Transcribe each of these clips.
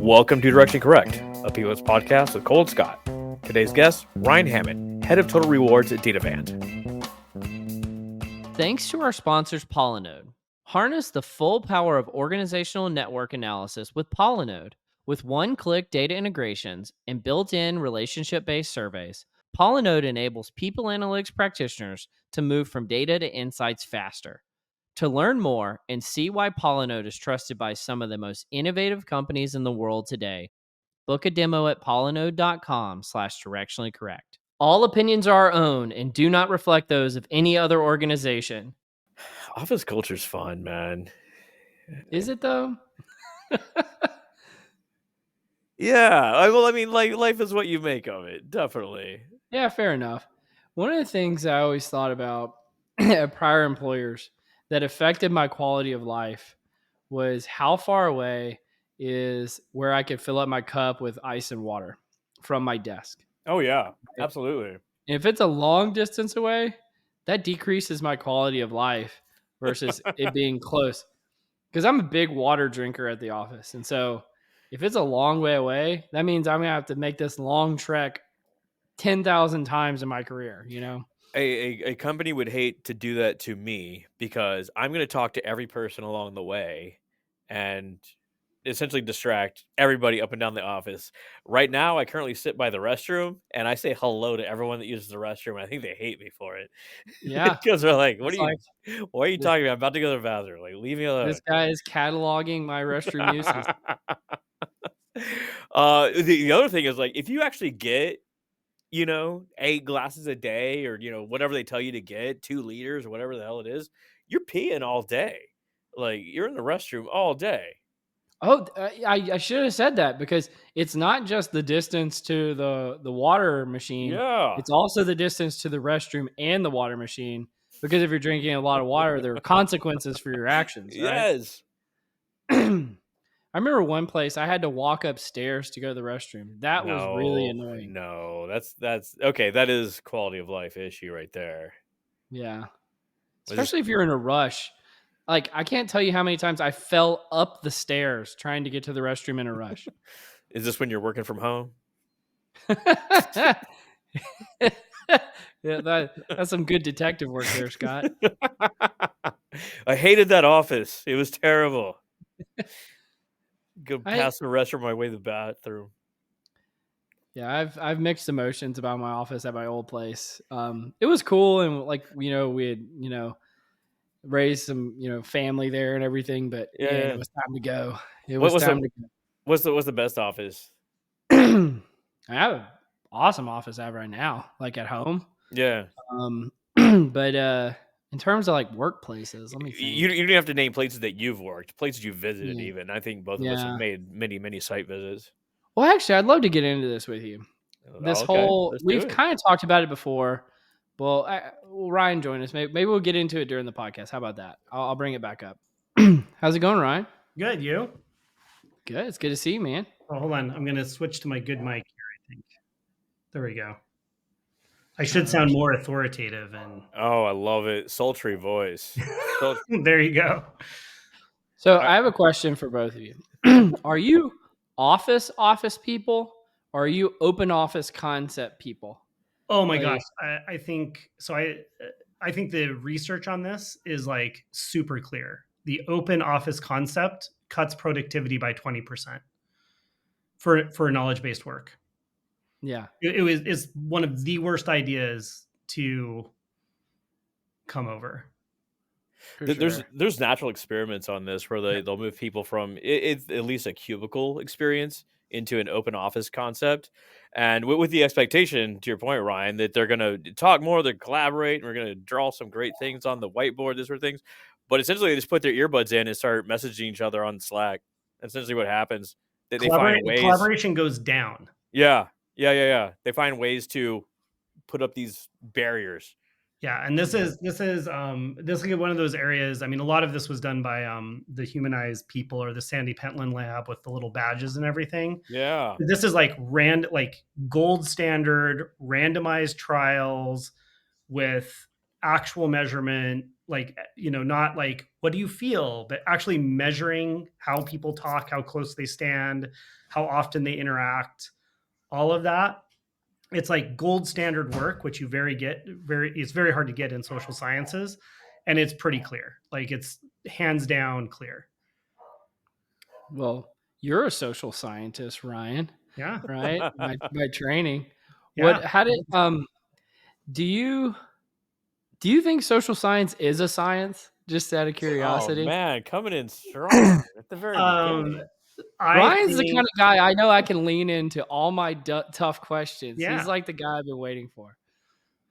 Welcome to Directly Correct, a POS podcast with Cole and Scott. Today's guest, Ryan Hammond, head of Total Rewards at DataVant. Thanks to our sponsors, Polynode. Harness the full power of organizational network analysis with Polynode. With one-click data integrations and built-in relationship-based surveys, Polynode enables people analytics practitioners to move from data to insights faster. To learn more and see why Polynode is trusted by some of the most innovative companies in the world today, book a demo at polynode.com/directionally correct. All opinions are our own and do not reflect those of any other organization. Office culture's fun, man. Is it though? Yeah, well, I mean, like, life is what you make of it, definitely. Yeah, fair enough. One of the things I always thought about at prior employers that affected my quality of life was how far away is where I could fill up my cup with ice and water from my desk. Oh, yeah, absolutely. If it's a long distance away, that decreases my quality of life versus it being close. Because I'm a big water drinker at the office. And so if it's a long way away, that means I'm going to have to make this long trek 10,000 times in my career, you know? A company would hate to do that to me because I'm going to talk to every person along the way and essentially distract everybody up and down the office. Right now, I currently sit by the restroom and I say hello to everyone that uses the restroom. I think they hate me for it Yeah. because they're like, It's like what are you this, talking about? I'm about to go to the bathroom. Like, leave me alone. this guy is cataloging my restroom uses. The other thing is, like, if you actually get 8 glasses a day or, whatever they tell you to get, 2 liters or whatever the hell it is, you're peeing all day. Like, you're in the restroom all day. Oh, I should have said that because it's not just the distance to the water machine. Yeah. It's also the distance to the restroom and the water machine. Because if you're drinking a lot of water, there are consequences for your actions, right? Yes. I remember one place I had to walk upstairs to go to the restroom. That was really annoying. No, that's okay. That is quality of life issue right there. Yeah. Was this- Especially if you're in a rush. Like, I can't tell you how many times I fell up the stairs trying to get to the restroom in a rush. Is this when you're working from home? Yeah, that's some good detective work there, Scott. I hated that office. It was terrible. Go past the restroom my way to the bathroom. Yeah, I've mixed emotions about my office at my old place. It was cool, and we had raised some family there and everything, but Yeah. it was time to go. It was time to go. What's the best office? I have an awesome office I have right now, like at home. Yeah. But in terms of like workplaces, let me think. You don't have to name places that you've worked, places you visited. Yeah. Even I think both of us have made many site visits. Well, actually, I'd love to get into this with you. We've kind of talked about it before. Well, Ryan join us. Maybe we'll get into it during the podcast. How about that? I'll bring it back up. How's it going, Ryan? Good. You? Good. It's good to see you, man. Oh, hold on. I'm going to switch to my good mic here, I think. There we go. I should sound more authoritative. Oh, I love it. Sultry voice. There you go. So I have a question for both of you. Are you office people, or are you open office concept people? Oh my gosh. I think so. I think the research on this is like super clear. The open office concept cuts productivity by 20% for knowledge-based work. Yeah. It's one of the worst ideas to come over. There's natural experiments on this where they'll move people from it's at least a cubicle experience into an open office concept, and with the expectation, to your point, Ryan, that they're going to talk more, they're collaborate, and we're going to draw some great things on the whiteboard, this sort of things. But essentially, they just put their earbuds in and start messaging each other on Slack. That's essentially what happens. They find ways. Collaboration goes down. Yeah. They find ways to put up these barriers. Yeah, and this is one of those areas. I mean, a lot of this was done by the Humanized People or the Sandy Pentland Lab with the little badges and everything. Yeah, this is like gold standard randomized trials with actual measurement, like, not like, what do you feel, but actually measuring how people talk, how close they stand, how often they interact, all of that. It's like gold standard work, which it's very hard to get in social sciences. And it's pretty clear. Like, it's hands down clear. Well, you're a social scientist, Ryan, Yeah. right? By training. Yeah. How did do you think social science is a science? Just out of Oh curiosity. man, coming in strong at the very Um, beginning. I Ryan's the kind think, of guy I know I can lean into all my tough questions. He's yeah. like the guy I've been waiting for.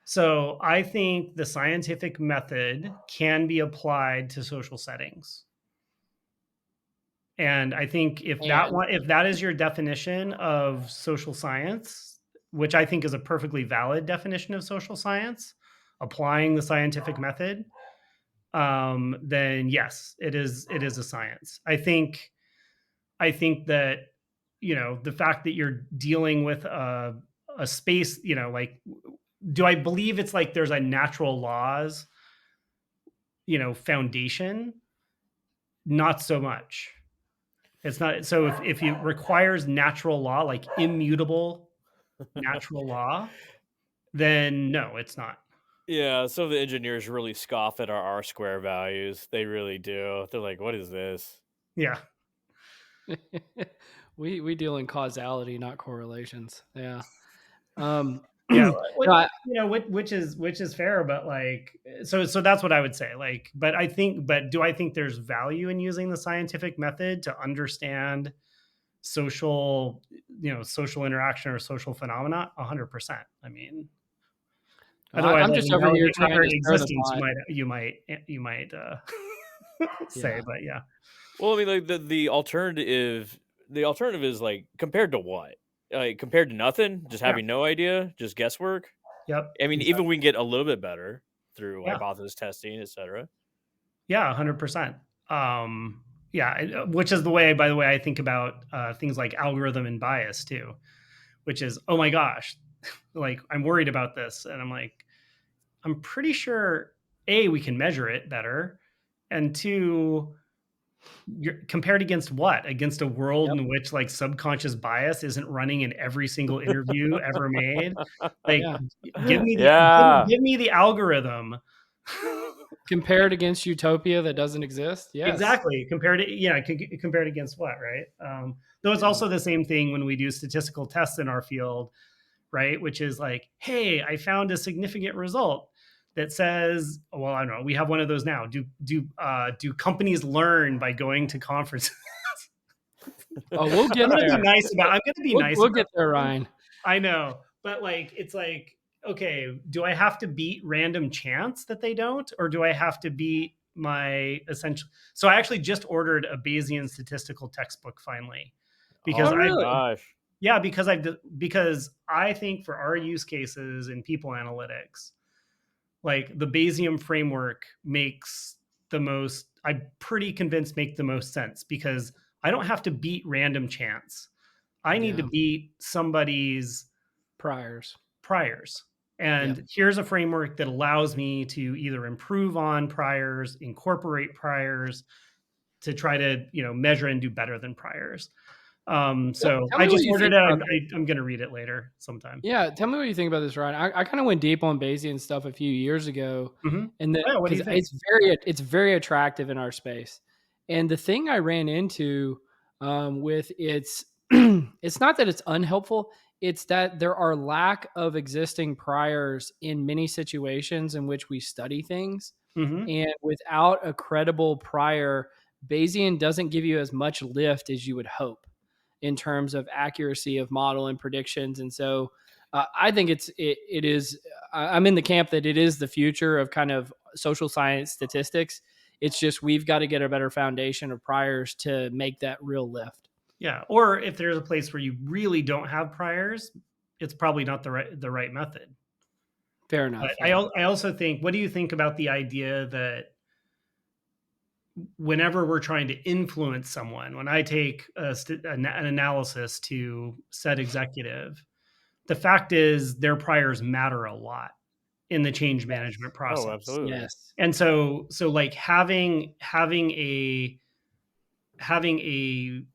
So I think the scientific method can be applied to social settings. And I think And if that is your definition of social science, which I think is a perfectly valid definition of social science, applying the scientific method, then yes, it is a science. I think that, the fact that you're dealing with a space, like, do I believe it's like there's a natural laws, foundation? Not so much. It's not. So if it requires natural law, like immutable natural law, then no, it's not. Yeah, some of the engineers really scoff at our R square values. They really do. They're like, "What is this?" Yeah. we deal in causality, not correlations. Yeah. Um, Yeah. no, I, Which is fair, but like, so that's what I would say. Like, but do I think there's value in using the scientific method to understand social, social interaction or social phenomena? 100%. I mean, otherwise, I'm like, just over here invalidate my trying very to stir the existence. pot. You might say, Yeah. but yeah. Well, I mean, like the alternative is like compared to what? Like compared to nothing, just Yeah. having no idea, just guesswork. Yep. I mean, even Exactly. we can get a little bit better through Yeah. hypothesis testing, etc. Yeah, 100%. Yeah, which is the way, by the way, I think about things like algorithm and bias too, which is, oh my gosh, like, I'm worried about this. And I'm like, I'm pretty sure, A, we can measure it better. And two, you're compared against what? Against a world Yep. in which, like, subconscious bias isn't running in every single interview ever made. Like, Yeah. Yeah. give me the algorithm. Compared against utopia that doesn't exist. Yes. Exactly. Compared against what, right? Though it's Yeah. also the same thing when we do statistical tests in our field, right? Which is like, hey, I found a significant result that says, well, I don't know, we have one of those now. Do companies learn by going to conferences? Oh, we'll get there. I'm gonna be nice We'll about get there, this one. Ryan. I know, but like, it's like, okay, do I have to beat random chance that they don't, or do I have to beat my essential? So I actually just ordered a Bayesian statistical textbook finally, because Oh Oh, my really? gosh. yeah, because I think for our use cases in people analytics, like, the Bayesian framework makes the most. I'm pretty convinced make the most sense, because I don't have to beat random chance. I need to Yeah. beat somebody's Priors. priors. Yep. And here's a framework that allows me to either improve on priors, incorporate priors, to try to, measure and do better than priors. So Tell I me what just you ordered think it. about I'm going to read it later sometime. Yeah, tell me what you think about this, Ryan. I kind of went deep on Bayesian stuff a few years ago, Hmm. and that Oh, yeah, what do because you think? it's very attractive in our space. And the thing I ran into with it's it's not that it's unhelpful; it's that there are lack of existing priors in many situations in which we study things, Hmm. and without a credible prior, Bayesian doesn't give you as much lift as you would hope in terms of accuracy of model and predictions. And so I think it is. I'm in the camp that it is the future of kind of social science statistics. It's just we've got to get a better foundation of priors to make that real lift. Yeah. Or if there's a place where you really don't have priors, it's probably not the right method. Fair But enough. I, Yeah. I also think, what do you think about the idea that whenever we're trying to influence someone, when I take an analysis to said executive, the fact is their priors matter a lot. in the change management process. Oh, absolutely. Yes. And so like having a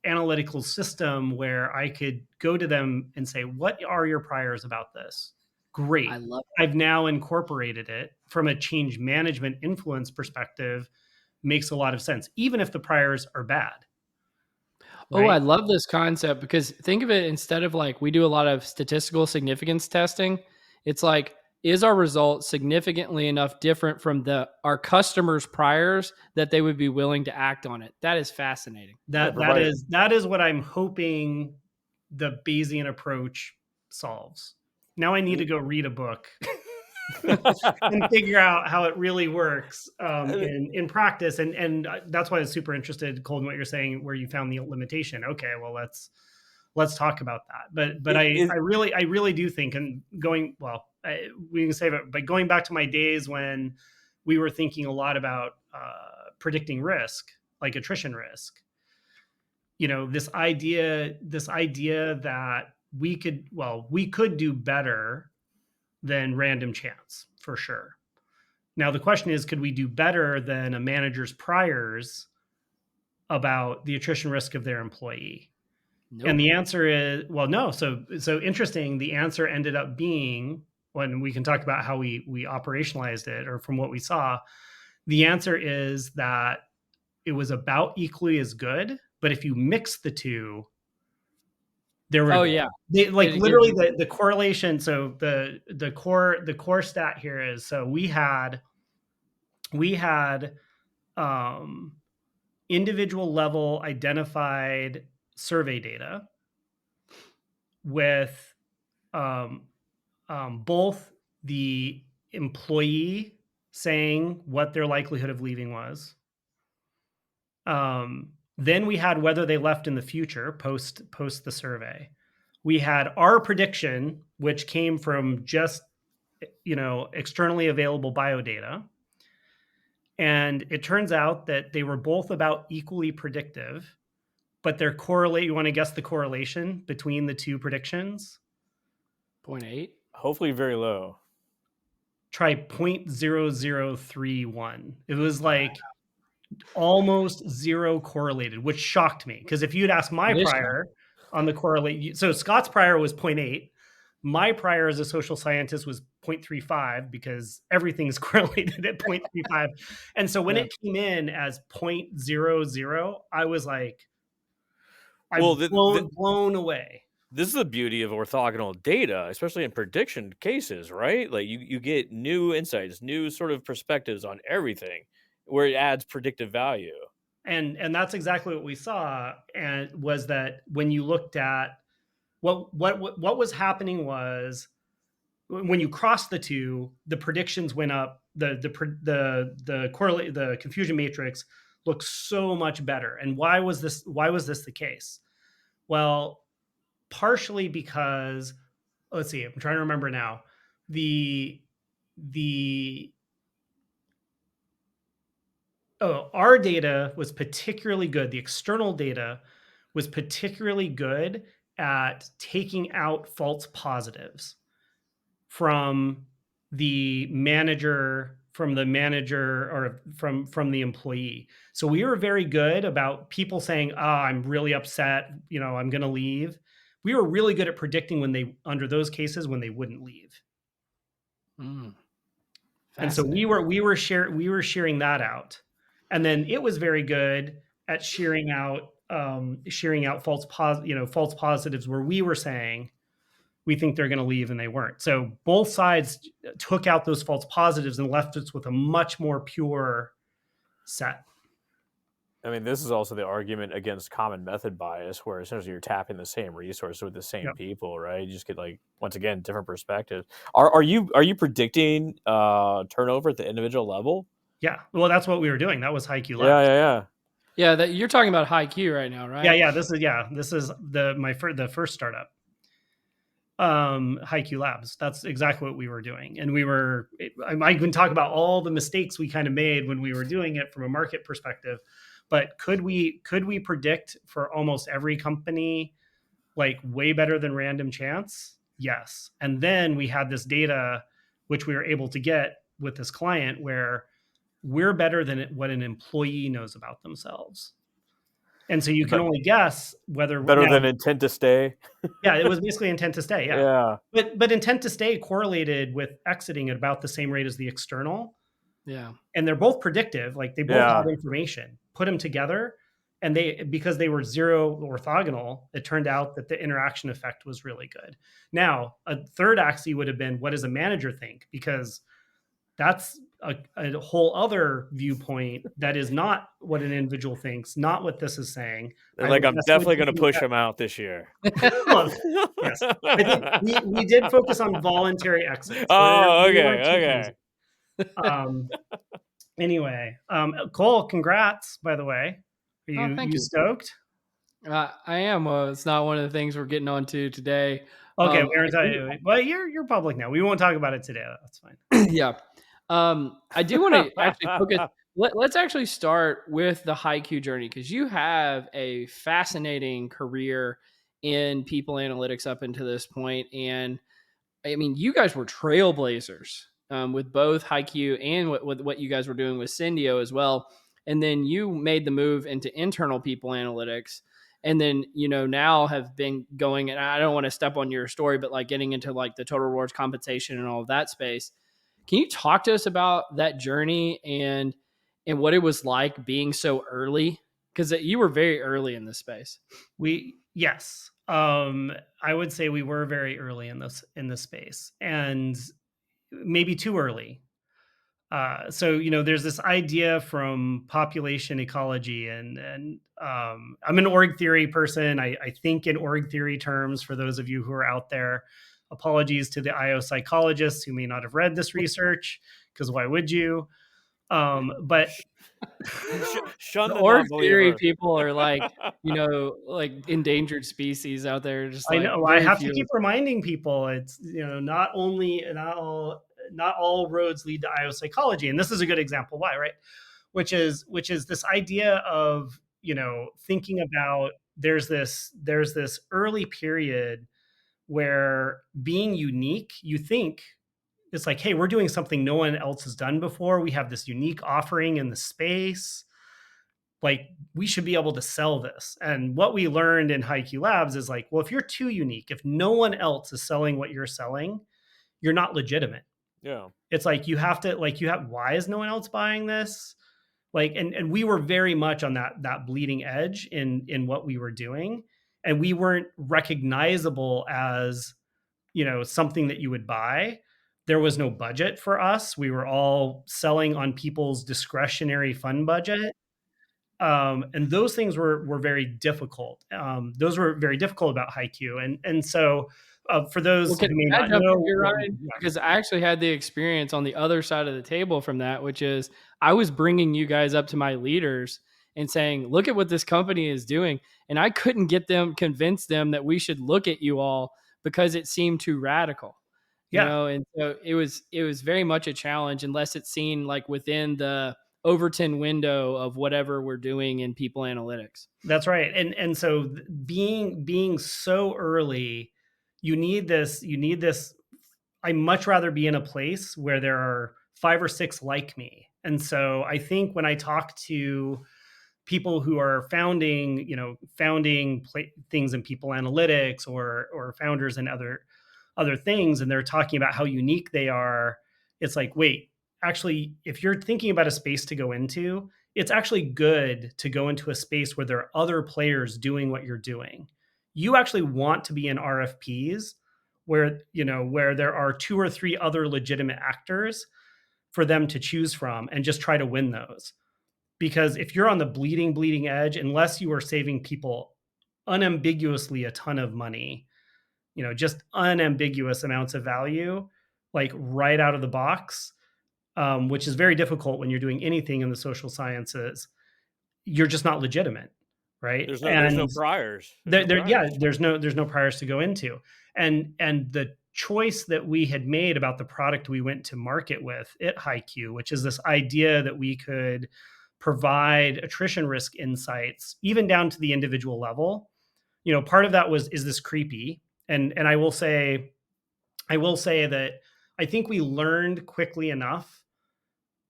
analytical system where I could go to them and say, what are your priors about this? I Great. love I've now incorporated it from a change management influence perspective, makes a lot of sense, even if the priors are bad. Oh, Right. I love this concept because think of it instead of like we do a lot of statistical significance testing. It's like, is our result significantly enough different from our customers' priors that they would be willing to act on it? That is fascinating. Yeah, That is what I'm hoping the Bayesian approach solves. Now I need to go read a book and figure out how it really works in practice. And that's why I was super interested, Cole, in what you're saying, where you found the limitation. Okay, well let's talk about that. But I really do think, and going well, we can save it. But going back to my days when we were thinking a lot about predicting risk, like attrition risk, this idea that we could do better than random chance for sure. Now the question is, could we do better than a manager's priors about the attrition risk of their employee? Nope. And the answer is, well, no. So interesting. The answer ended up being, when we can talk about how we operationalized it, or from what we saw, the answer is that it was about equally as good. But if you mix the two, there were literally the correlation. So the core stat here is, so we had individual level identified survey data with both the employee saying what their likelihood of leaving was. Then we had whether they left in the future post the survey. We had our prediction, which came from just externally available biodata. And it turns out that they were both about equally predictive, but they're correlate. You want to guess the correlation between the two predictions? 0.8. Hopefully very low. Try 0.0031. It was like almost zero correlated, which shocked me. Because if you'd asked my prior on the correlate, so Scott's prior was 0.8. My prior as a social scientist was 0.35, because everything's correlated at 0.35. And so when it came in as 0.00, I was like, blown away. This is the beauty of orthogonal data, especially in prediction cases, right? Like you get new insights, new sort of perspectives on everything, where it adds predictive value. And that's exactly what we saw, and was that when you looked at what was happening was, when you cross the two, the predictions went up. The correlate, the confusion matrix looks so much better. And why was this the case? Well, partially because, let's see, I'm trying to remember now. Our data was particularly good. The external data was particularly good at taking out false positives from the manager, or from the employee. So we were very good about people saying, I'm really upset, I'm going to leave. We were really good at predicting under those cases, when they wouldn't leave. And so we were sharing that out. And then it was very good at sharing out false positives, where we were saying we think they're going to leave, and they weren't. So both sides took out those false positives and left us with a much more pure set. I mean, this is also the argument against common method bias, where essentially you're tapping the same resource with the same people, right? You just get, like, once again, different perspectives. Are you predicting turnover at the individual level? Yeah, well, that's what we were doing. That was HiQ Labs. Yeah. That you're talking about HiQ right now, right? Yeah. This is the first startup. HiQ Labs. That's exactly what we were doing. And I can talk about all the mistakes we kind of made when we were doing it from a market perspective, but could we predict for almost every company, like, way better than random chance? Yes. And then we had this data which we were able to get with this client, where we're better than what an employee knows about themselves. And so you can But only guess whether better now, than intent to stay. yeah, it was basically intent to stay. Yeah. Yeah. But intent to stay correlated with exiting at about the same rate as the external. Yeah. And they're both predictive. Like they both Yeah. have information. Put them together, and because they were zero orthogonal, it turned out that the interaction effect was really good. Now, a third axis would have been, what does a manager think? Because that's a whole other viewpoint that is not what an individual thinks, not what this is saying. They're I like, would I'm necessarily definitely take going to into push account- him out this year. Well, yes, I think we did focus on voluntary exits. Oh, We weren't too okay. crazy. Anyway, Cole, congrats, by the way. Are Oh, thank you. stoked? I am. It's not one of the things we're getting onto today. Okay, well, you're public now. We won't talk about it today. That's fine. Yeah. I do want to actually focus. Let's actually start with the HiQ journey, because you have a fascinating career in people analytics up until this point. And I mean, you guys were trailblazers with both HiQ and with what you guys were doing with Syndio as well. And then you made the move into internal people analytics. And then, now have been going, and I don't want to step on your story, but like getting into like the total rewards compensation and all of that space. Can you talk to us about that journey and what it was like being so early? Because you were very early in this space. Yes. I would say we were very early in this space, and maybe too early. So there's this idea from population ecology, and I'm an org theory person. I think in org theory terms. For those of you who are out there, apologies to the IO psychologists who may not have read this research, because why would you? But Shun The the org theory non-believer. people are like, like endangered species out there. Just I like know I very have few. to keep reminding people, it's not all roads lead to IO psychology, and this is a good example why, right? Which is this idea of thinking about, there's this early period where being unique, you think it's like, hey, we're doing something no one else has done before. We have this unique offering in the space. Like, we should be able to sell this. And what we learned in HiQ Labs is like, well, if you're too unique, if no one else is selling what you're selling, you're not legitimate. Yeah. It's like why is no one else buying this? Like, and we were very much on that bleeding edge in what we were doing. And we weren't recognizable as, something that you would buy. There was no budget for us. We were all selling on people's discretionary fund budget. And those things were very difficult. Those were very difficult about HiQ. And so for those Well, who can may I not jump in know, here, Ryan? Because I actually had the experience on the other side of the table from that, which is I was bringing you guys up to my leaders and saying, look at what this company is doing. And I couldn't convince them that we should look at you all because it seemed too radical, yeah, and so it was very much a challenge unless it's seen like within the Overton window of whatever we're doing in people analytics. that's right. And so being so early, you need this. I much rather be in a place where there are 5 or 6 like me. And so I think when I talk to people who are founding things in people analytics, or founders in other things, and they're talking about how unique they are, it's like, wait, actually, if you're thinking about a space to go into, it's actually good to go into a space where there are other players doing what you're doing. You actually want to be in RFPs where there are 2 or 3 other legitimate actors for them to choose from, and just try to win those. Because if you're on the bleeding edge, unless you are saving people unambiguously a ton of money, just unambiguous amounts of value, like right out of the box, which is very difficult when you're doing anything in the social sciences, you're just not legitimate, right? There's no priors. There's no Yeah, priors. there's no priors to go into. And the choice that we had made about the product we went to market with at HiQ, which is this idea that we could provide attrition risk insights even down to the individual level. Part of that was, is this creepy? And I will say that I think we learned quickly enough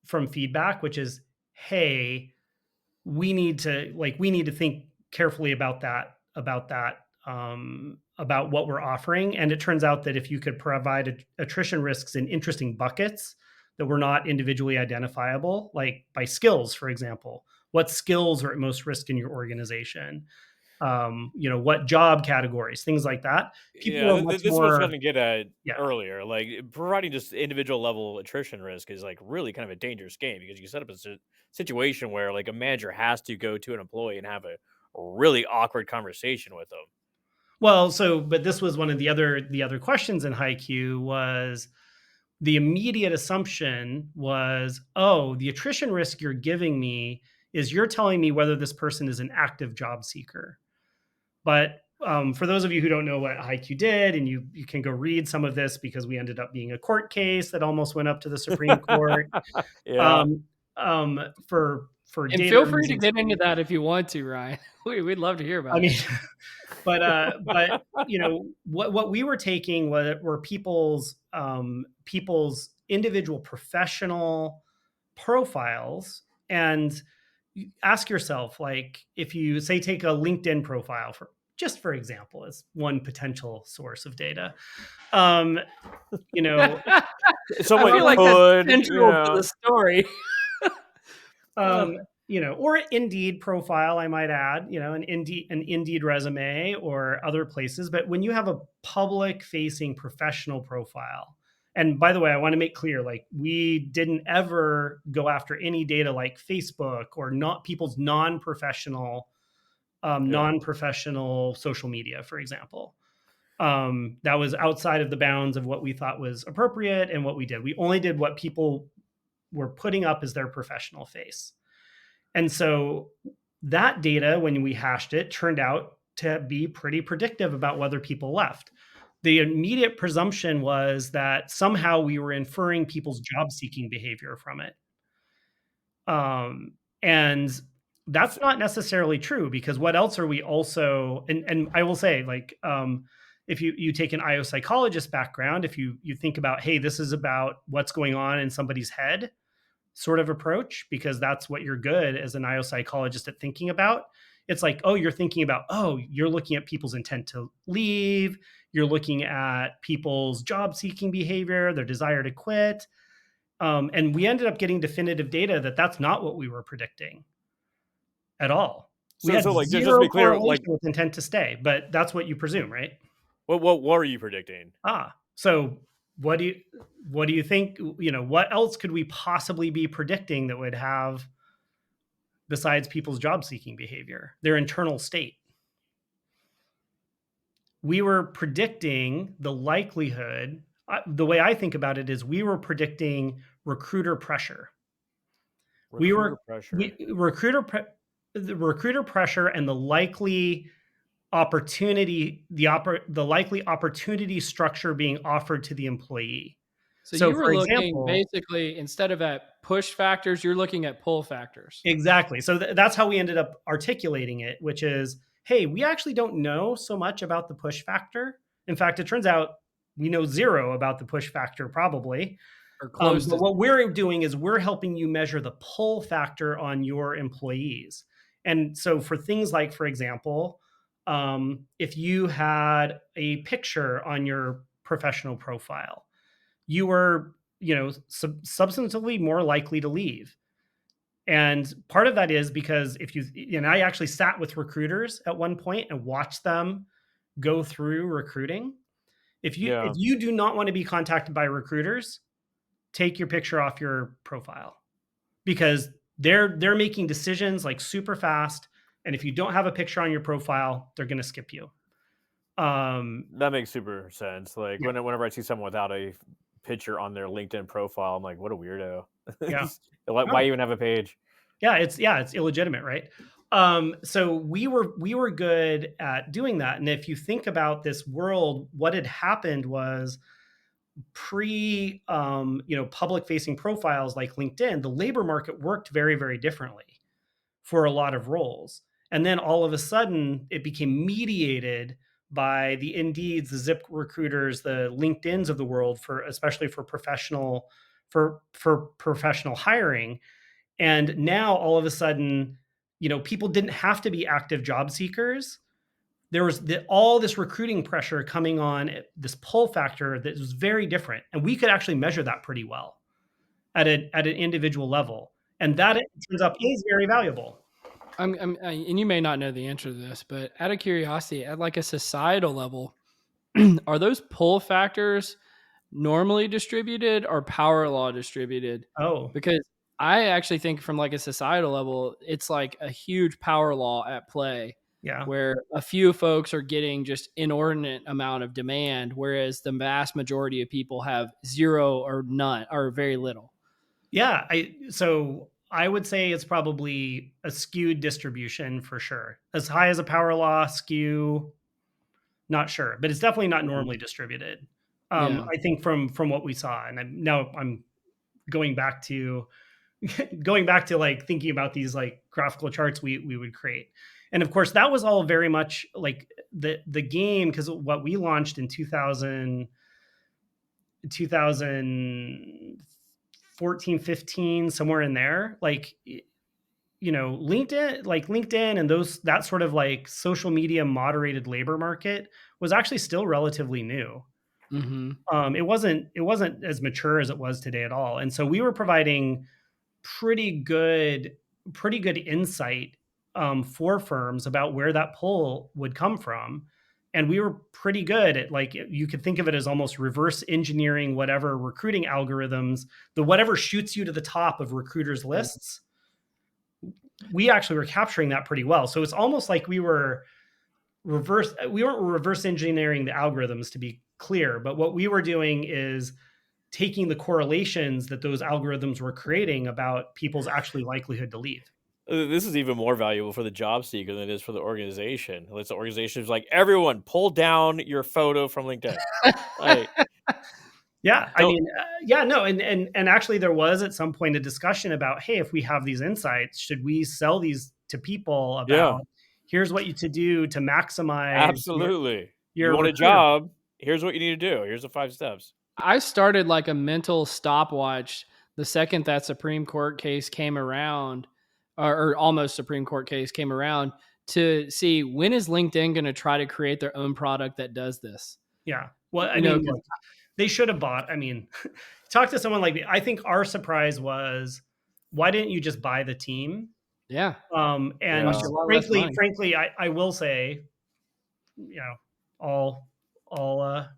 from feedback, which is, hey, we need to think carefully about what we're offering. And it turns out that if you could provide attrition risks in interesting buckets that were not individually identifiable, like by skills, for example, what skills are at most risk in your organization, what job categories, things like that. People Yeah, are much this is what I was trying more, to get at yeah. earlier. Like providing just individual level attrition risk is like really kind of a dangerous game because you set up a situation where like a manager has to go to an employee and have a really awkward conversation with them. Well, but this was one of the other questions in HiQ was the immediate assumption was, oh, the attrition risk you're giving me is you're telling me whether this person is an active job seeker. But for those of you who don't know what HiQ did, and you can go read some of this because we ended up being a court case that almost went up to the Supreme Court. Yeah. Um, for And data feel free to reasons, get into that if you want to, Ryan. We'd love to hear I about mean, it. but what we were taking were people's individual professional profiles, and you ask yourself, like, if you say take a LinkedIn profile for example as one potential source of data, um, you know, I Somewhat feel like that's could, central to the story. um, Ugh. or Indeed profile, I might add, an Indeed resume or other places. But when you have a public facing professional profile, and by the way, I want to make clear, like, we didn't ever go after any data like Facebook or not people's yeah. non-professional social media, for example. That was outside of the bounds of what we thought was appropriate and what we did. We only did what people were putting up as their professional face. And so that data, when we hashed it, turned out to be pretty predictive about whether people left. The immediate presumption was that somehow we were inferring people's job seeking behavior from it. And that's not necessarily true, because what else are we also, and I will say, like, if you take an IO psychologist background, if you think about, hey, this is about what's going on in somebody's head, sort of approach, because that's what you're good as an IO psychologist at thinking about. It's like, oh, you're looking at people's intent to leave. You're looking at people's job seeking behavior, their desire to quit. And we ended up getting definitive data that that's not what we were predicting at all. We had So like just to zero be clear, like correlation with intent to stay, but that's what you presume, right? what are you predicting? So what do you what do you think? What else could we possibly be predicting that would have, besides people's job seeking behavior, their internal state? We were predicting the likelihood. The way I think about it is we were predicting recruiter pressure. We Recruiter were pressure. we the recruiter pressure and the likely opportunity structure being offered to the employee. So So, you were for looking example, basically, instead of at push factors, you're looking at pull factors. exactly. So that's how we ended up articulating it, which is, hey, we actually don't know so much about the push factor. In fact, it turns out we know zero about the push factor, probably. Or close But to. what we're doing is we're helping you measure the pull factor on your employees. And so for things like, for example, if you had a picture on your professional profile, you were, substantively more likely to leave. And part of that is because and I actually sat with recruiters at one point and watched them go through recruiting. If Yeah. you do not want to be contacted by recruiters, take your picture off your profile, because they're making decisions like super fast. And if you don't have a picture on your profile, they're going to skip you. That makes super sense. Like Yeah, whenever I see someone without a picture on their LinkedIn profile, I'm like, what a weirdo. yeah. Why No, even have a page? it's illegitimate, right? So we were good at doing that. And if you think about this world, what had happened was, pre public facing profiles like LinkedIn, the labor market worked very, very differently for a lot of roles. And then all of a sudden it became mediated by the Indeeds, the Zip recruiters, the LinkedIn's of the world, for especially for professional hiring. And now all of a sudden, people didn't have to be active job seekers. There was all this recruiting pressure coming on, this pull factor that was very different, and we could actually measure that pretty well at an individual level, and that it turns out is very valuable. And you may not know the answer to this, but out of curiosity, at like a societal level, are those pull factors normally distributed or power law distributed? Oh, Because I actually think from like a societal level, it's like a huge power law at play yeah. where a few folks are getting just inordinate amount of demand, whereas the vast majority of people have zero or none or very little. Yeah, so I would say it's probably a skewed distribution for sure. As high as a power law skew, not sure, but it's definitely not Mhm. normally distributed. Yeah. I think from what we saw, and I'm going back to going back to like thinking about these like graphical charts we would create. And of course, that was all very much like the game, because what we launched in 2014, 15, somewhere in there, like LinkedIn and that sort of like social media moderated labor market was actually still relatively new. Hmm. It wasn't as mature as it was today at all. And so we were providing pretty good pretty good insight for firms about where that pull would come from. And we were pretty good at, like, you could think of it as almost reverse engineering whatever recruiting algorithms, the whatever shoots you to the top of recruiters Yeah. lists. We actually were capturing that pretty well. So it's almost like we weren't reverse engineering the algorithms, to be clear, but what we were doing is taking the correlations that those algorithms were creating about people's actually likelihood to leave. This is even more valuable for the job seeker than it is for the organization. It's the organization is like, everyone, pull down your photo from LinkedIn. Like, Yeah, I don't. mean, yeah, no, and actually, there was at some point a discussion about, hey, if we have these insights, should we sell these to people Yeah, about, here's what you to do to maximize absolutely. You your want a recruiter. job? Here's what you need to do. Here's the 5 steps. I started like a mental stopwatch the second that Supreme Court case came around, or almost Supreme Court case came around, to see when is LinkedIn going to try to create their own product that does this. Yeah, well, I You know, mean, 'cause- look, they should have bought. I mean, talk to someone like me. I think our surprise was, why didn't you just buy the team? yeah, And cost Yeah. you a lot less frankly, money. frankly, I will say, all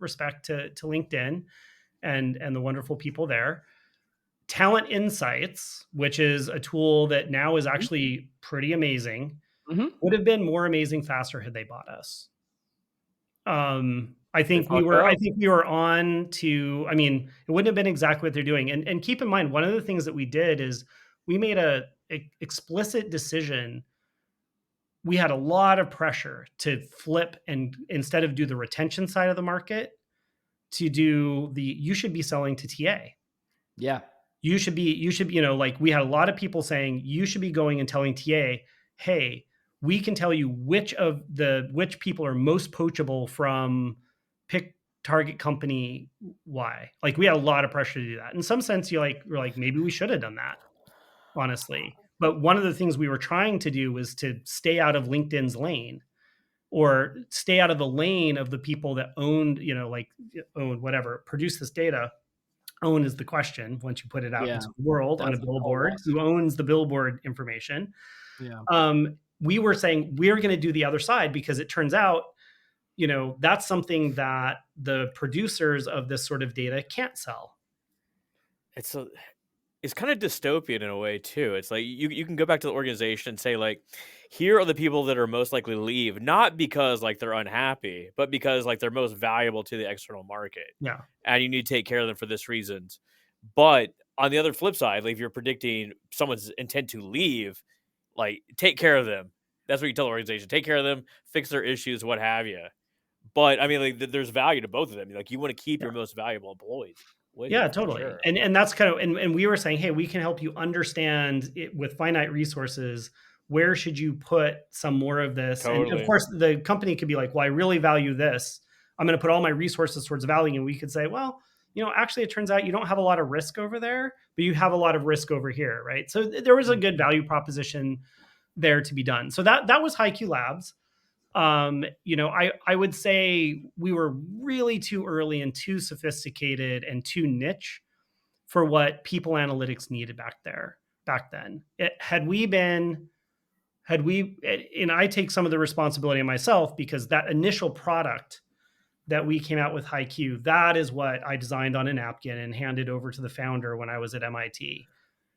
respect to LinkedIn and the wonderful people there. Talent Insights, which is a tool that now is actually pretty amazing, Mm-hmm. would have been more amazing faster had they bought us. I They think we fucked were I up. think we were on to, I mean, it wouldn't have been exactly what they're doing. And keep in mind, one of the things that we did is we made a explicit decision. We had a lot of pressure to flip, and instead of do the retention side of the market, to do the, you should be selling to TA. Yeah, You should, like, we had a lot of people saying you should be going and telling TA, hey, we can tell you which people are most poachable from pick target company Y. Like, we had a lot of pressure to do that. In some sense, we're like, maybe we should have done that, honestly. But one of the things we were trying to do was to stay out of LinkedIn's lane, or stay out of the lane of the people that owned whatever, produce this data. Own is the question once you put it out yeah, into the world on a that's a whole billboard. Who lawsuit. owns the billboard information? Yeah, We were saying we're going to do the other side, because it turns out, that's something that the producers of this sort of data can't sell. It's a it's kind of dystopian in a way too. It's like you can go back to the organization and say, like, here are the people that are most likely to leave, not because like they're unhappy, but because like they're most valuable to the external market, Yeah. and you need to take care of them for this reasons. But on the other flip side, like, if you're predicting someone's intent to leave, like, take care of them. That's what you tell the organization. Take care of them, fix their issues, what have you. But I mean, like, there's value to both of them. Like, you want to keep Yeah. your most valuable employees with you Yeah, for totally. sure. And that's kind of, and we were saying, hey, we can help you understand it with finite resources, where should you put some more of this? And of Totally. course, the company could be like, well, I really value this. I'm going to put all my resources towards value. And we could say, well, actually, it turns out you don't have a lot of risk over there, but you have a lot of risk over here, right? So there was a good value proposition there to be done. So that was HiQ Labs. I would say we were really too early and too sophisticated and too niche for what people analytics needed back then. And I take some of the responsibility on myself, because that initial product that we came out with HiQ, that is what I designed on a napkin and handed over to the founder when I was at MIT.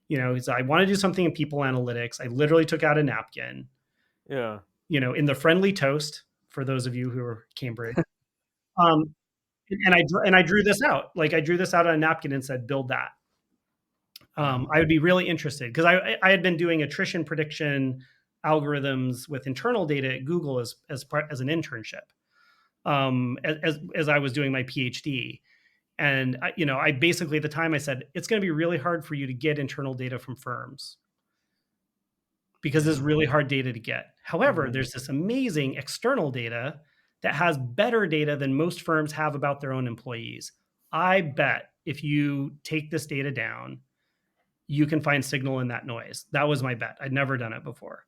So I want to do something in people analytics. I literally took out a napkin. Yeah. In the friendly toast, for those of you who are Cambridge. And I drew this out. Like, I drew this out on a napkin and said, build that. I would be really interested, because I had been doing attrition prediction algorithms with internal data at Google as an internship, as I was doing my PhD. And I basically, at the time, I said, it's going to be really hard for you to get internal data from firms, because it's really hard data to get. However, there's this amazing external data that has better data than most firms have about their own employees. I bet if you take this data down, you can find signal in that noise. That was my bet. I'd never done it before.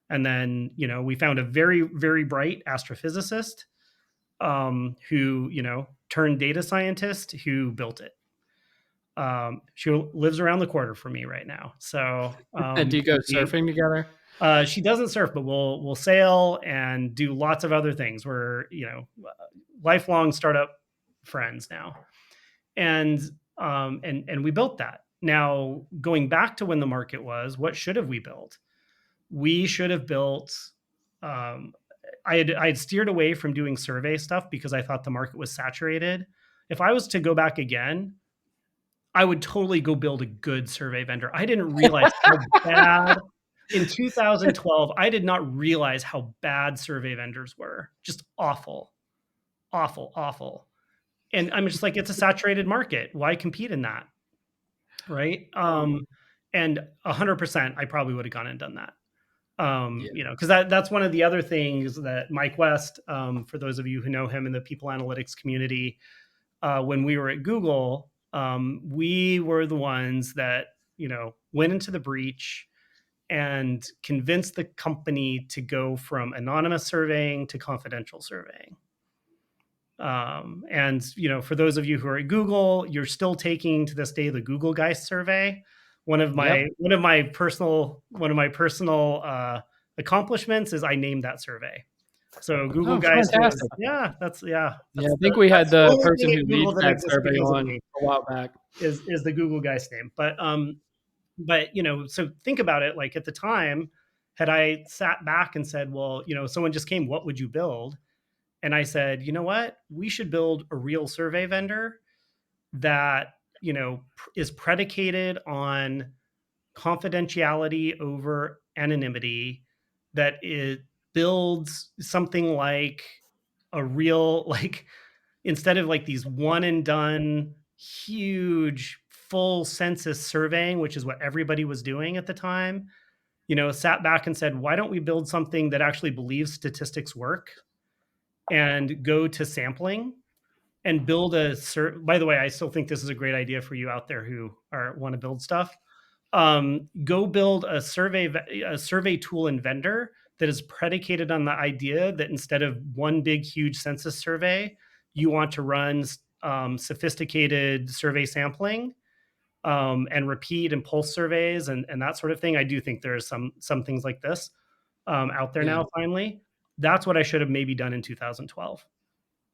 And then, we found a very, very bright astrophysicist who, turned data scientist, who built it. She lives around the corner from me right now. So do you go surfing together? She doesn't surf, but we'll sail and do lots of other things. We're lifelong startup friends now, and we built that. Now, going back to when the market was, what should have we built? We should have built. I had steered away from doing survey stuff because I thought the market was saturated. If I was to go back again, I would totally go build a good survey vendor. I didn't realize how bad. In 2012, I did not realize how bad survey vendors were. Just awful, awful, awful. And I'm just like, it's a saturated market. Why compete in that? Right. And 100%, I probably would have gone and done that. Because that's one of the other things that Mike West, for those of you who know him in the people analytics community, when we were at Google, we were the ones that, went into the breach and convinced the company to go from anonymous surveying to confidential surveying. And for those of you who are at Google, you're still taking to this day the Google Geist survey. One of my personal accomplishments is I named that survey. So Google Geist, I think we had the person who leads that survey on a while back. Is the Google Geist name, but so think about it. Like, at the time, had I sat back and said, well, someone just came, what would you build? And I said, you know what? We should build a real survey vendor that, is predicated on confidentiality over anonymity, that it builds something like a real, like, instead of like these one and done huge full census surveying, which is what everybody was doing at the time, sat back and said, why don't we build something that actually believes statistics work, and go to sampling and build by the way, I still think this is a great idea for you out there who want to build stuff. Go build a survey tool and vendor that is predicated on the idea that instead of one big, huge census survey, you want to run sophisticated survey sampling, and repeat and pulse surveys and that sort of thing. I do think there's some things like this out there now. Finally, that's what I should have maybe done in 2012.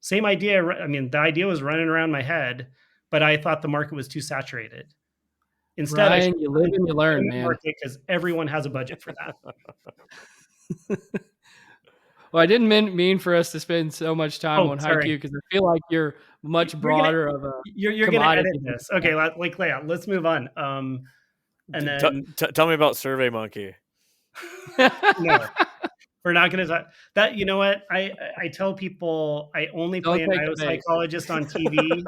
Same idea. I mean, the idea was running around my head, but I thought the market was too saturated. Instead, Ryan, you live and you learn, man. Because everyone has a budget for that. Well, I didn't mean for us to spend so much time on HiQ, because I feel like you're much broader of a. You're going to edit this. Okay, like layout. Let's move on. And then tell me about Survey Monkey. No. We're not going to talk that. You know what? I tell people I only play Don't an take IO the bait. psychologist on TV.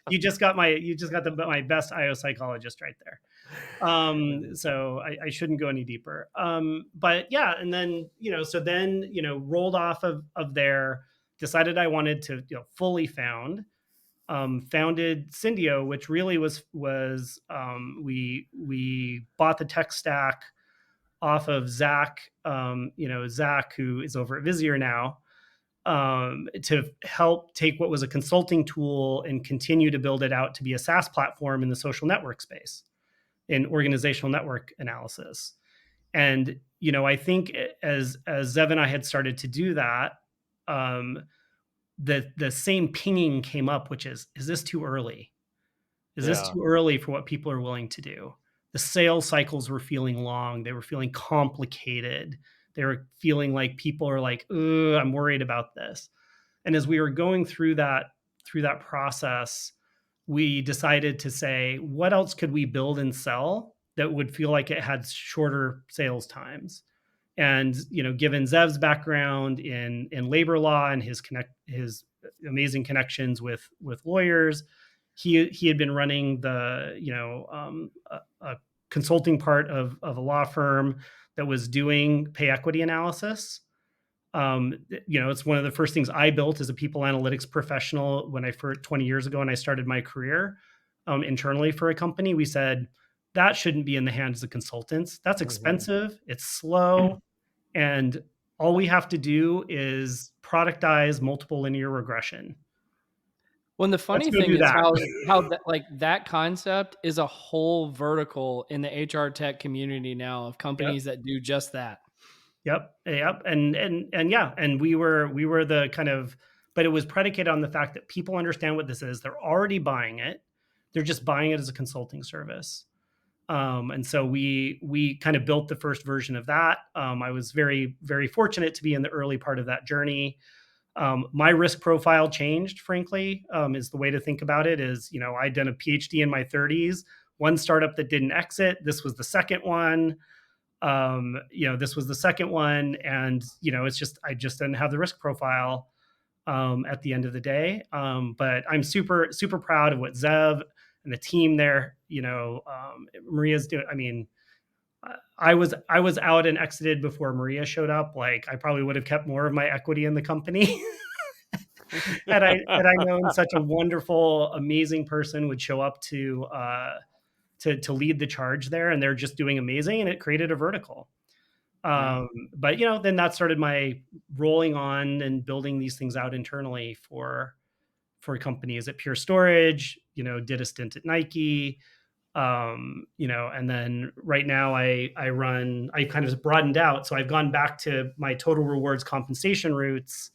You just got my best IO psychologist right there. So I shouldn't go any deeper. But yeah, and then so then rolled off of there, decided I wanted to fully founded Syndio, which really was we bought the tech stack off of Zach, Zach, who is over at Visier now, to help take what was a consulting tool and continue to build it out to be a SaaS platform in the social network space, in organizational network analysis. And I think as Zev and I had started to do that, the same pinging came up, which is this too early? Is this too early for what people are willing to do? The sales cycles were feeling long. They were feeling complicated. They were feeling like people are like, "Ugh, I'm worried about this." And as we were going through that process, we decided to say, what else could we build and sell that would feel like it had shorter sales times? And given Zev's background in labor law and his amazing connections with lawyers, he had been running the a consulting part of a law firm that was doing pay equity analysis. It's one of the first things I built as a people analytics professional when I first 20 years ago, when I started my career internally for a company. We said that shouldn't be in the hands of consultants. That's expensive. It's slow. And all we have to do is productize multiple linear regression. Well, the funny thing is how that concept is a whole vertical in the HR tech community now of companies that do just that. Yep. And yeah, and we were the kind of, but it was predicated on the fact that people understand what this is. They're already buying it. They're just buying it as a consulting service. And so we kind of built the first version of that. I was very, very fortunate to be in the early part of that journey. My risk profile changed, frankly, is the way to think about it. Is, I'd done a PhD in my 30s, one startup that didn't exit. This was the second one. This was the second one. And, it's just, I just didn't have the risk profile at the end of the day. But I'm super, super proud of what Zev and the team there, Maria's doing. I mean, I was out and exited before Maria showed up. Like, I probably would have kept more of my equity in the company. had I known such a wonderful, amazing person would show up to lead the charge there, and they're just doing amazing, and it created a vertical. But then that started my rolling on and building these things out internally for companies at Pure Storage. Did a stint at Nike. And then right now I kind of broadened out. So I've gone back to my total rewards compensation roots.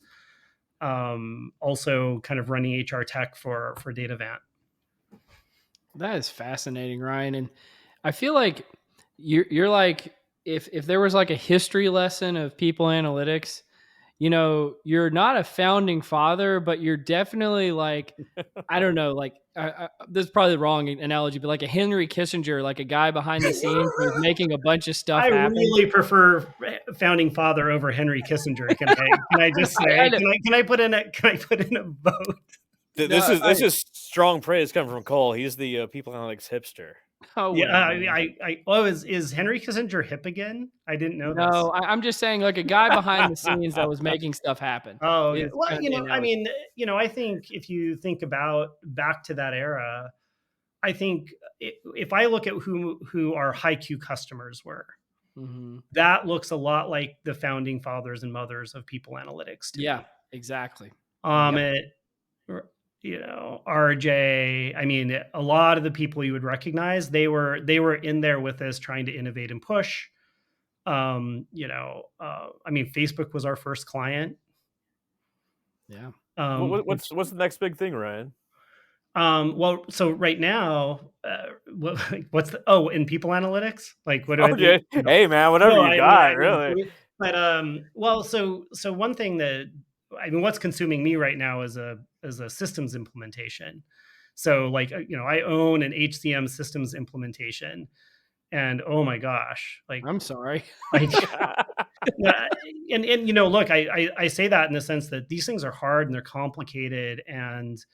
Also kind of running HR tech for Datavant. That is fascinating, Ryan. And I feel like you're like, if there was like a history lesson of people analytics, you're not a founding father, but you're definitely like, I don't know, like this is probably the wrong analogy, but like a Henry Kissinger, like a guy behind the scenes who's making a bunch of stuff happen. I really prefer founding father over Henry Kissinger. Can I just say? Can I put in a vote? This is strong praise coming from Cole. He's the people analytics hipster. Oh yeah, is Henry Kissinger hip again? I didn't know. No, I'm just saying, like a guy behind the scenes that was making stuff happen. Oh, yeah. Well, I think if you think about back to that era, I think if I look at who our HiQ customers were, that looks a lot like the founding fathers and mothers of people analytics. Yeah, exactly. RJ, I mean, a lot of the people you would recognize, they were in there with us trying to innovate and push. Facebook was our first client. Yeah. What's the next big thing, Ryan? Well, so right now, in people analytics, like what do I do? Hey man, whatever you got, really. But so one thing that, what's consuming me right now is a systems implementation. So like, I own an HCM systems implementation, and oh my gosh, like, I'm sorry. Yeah, and look, I say that in the sense that these things are hard and they're complicated, and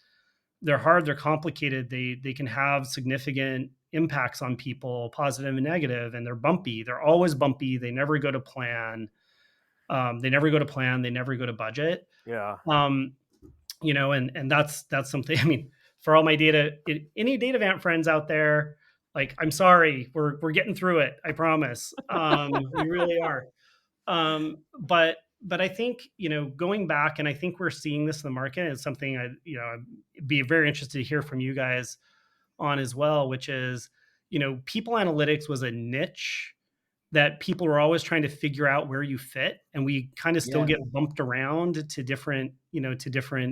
they're hard, they're complicated. They can have significant impacts on people, positive and negative, and they're bumpy. They're always bumpy. They never go to plan. They never go to plan. They never go to budget. Yeah. Um, and that's something. I mean, for all my any data vant friends out there, like, I'm sorry, we're getting through it. I promise. We really are. But I think, going back, and I think we're seeing this in the market, is something I'd be very interested to hear from you guys on as well, which is, people analytics was a niche that people were always trying to figure out where you fit, and we kind of still Yeah. get bumped around to different,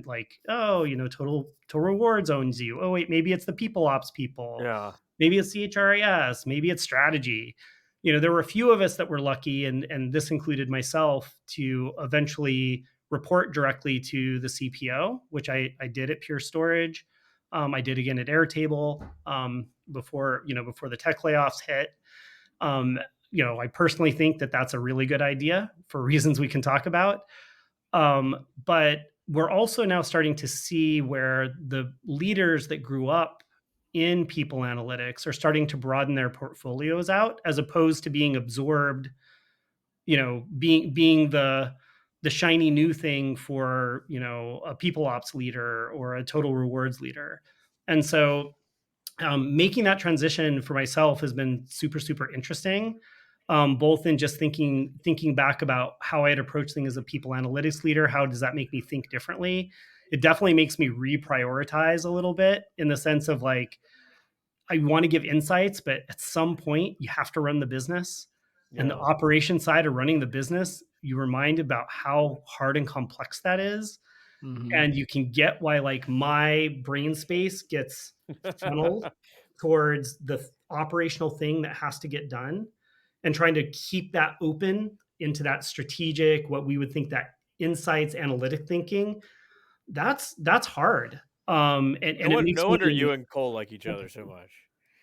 like, oh, total rewards owns you. Oh wait, maybe it's the people ops people. Yeah. Maybe it's CHRIS, maybe it's strategy. There were a few of us that were lucky, and this included myself, to eventually report directly to the CPO, which I did at Pure Storage. I did again at Airtable, before the tech layoffs hit. Um, I personally think that that's a really good idea for reasons we can talk about. But we're also now starting to see where the leaders that grew up in people analytics are starting to broaden their portfolios out, as opposed to being absorbed, being the shiny new thing for, a people ops leader or a total rewards leader. And so, making that transition for myself has been super, super interesting. Both in just thinking back about how I had approached things as a people analytics leader. How does that make me think differently? It definitely makes me reprioritize a little bit, in the sense of, like, I want to give insights, but at some point you have to run the business. And the Yeah. operation side of running the business, you remind about how hard and complex that is. Mhm. And you can get why, like, my brain space gets funneled towards the operational thing that has to get done, and trying to keep that open into that strategic, what we would think that insights, analytic thinking. That's hard. And it makes No wonder you me, and Cole like each other so much.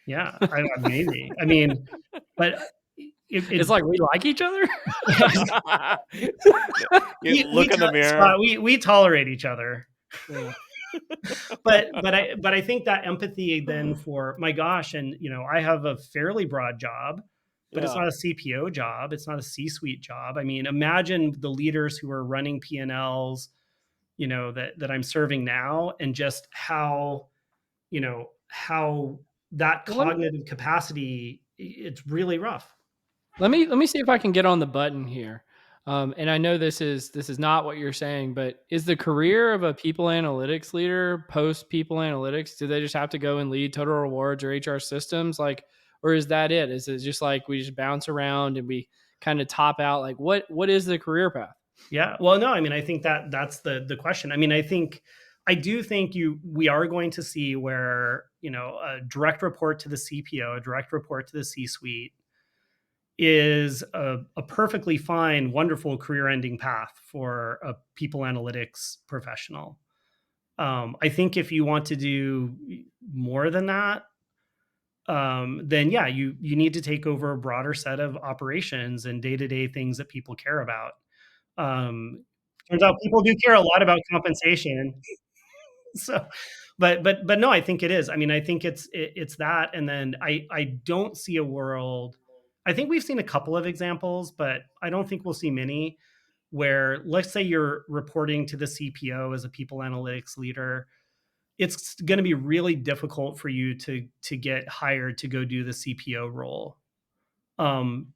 yeah, maybe. I mean, but It's it like we like each other. You look in the mirror. Scott, we tolerate each other. Yeah. But I think that empathy then for, my gosh, and I have a fairly broad job, but it's Yeah. not a CPO job, it's not a C-suite job. I mean, imagine the leaders who are running P&Ls, that I'm serving now, and just how that Well, let me cognitive capacity, it's really rough. let me see if I can get on the button here. And I know this is not what you're saying, but is the career of a people analytics leader post people analytics? Do they just have to go and lead total rewards or HR systems, like, or is that it? Is it just like we just bounce around and we kind of top out? Like, what is the career path? Yeah. Well, no, I mean, I think that's the question. I mean, I do think we are going to see where, a direct report to the CPO, a direct report to the C-suite, is a perfectly fine, wonderful career-ending path for a people analytics professional. I think if you want to do more than that, then yeah, you need to take over a broader set of operations and day-to-day things that people care about. Um, Turns out people do care a lot about compensation. So, but no, I think it is. I mean, I think it's that, and then I don't see a world. I think we've seen a couple of examples, but I don't think we'll see many, where, let's say you're reporting to the CPO as a people analytics leader. It's going to be really difficult for you to get hired to go do the CPO role,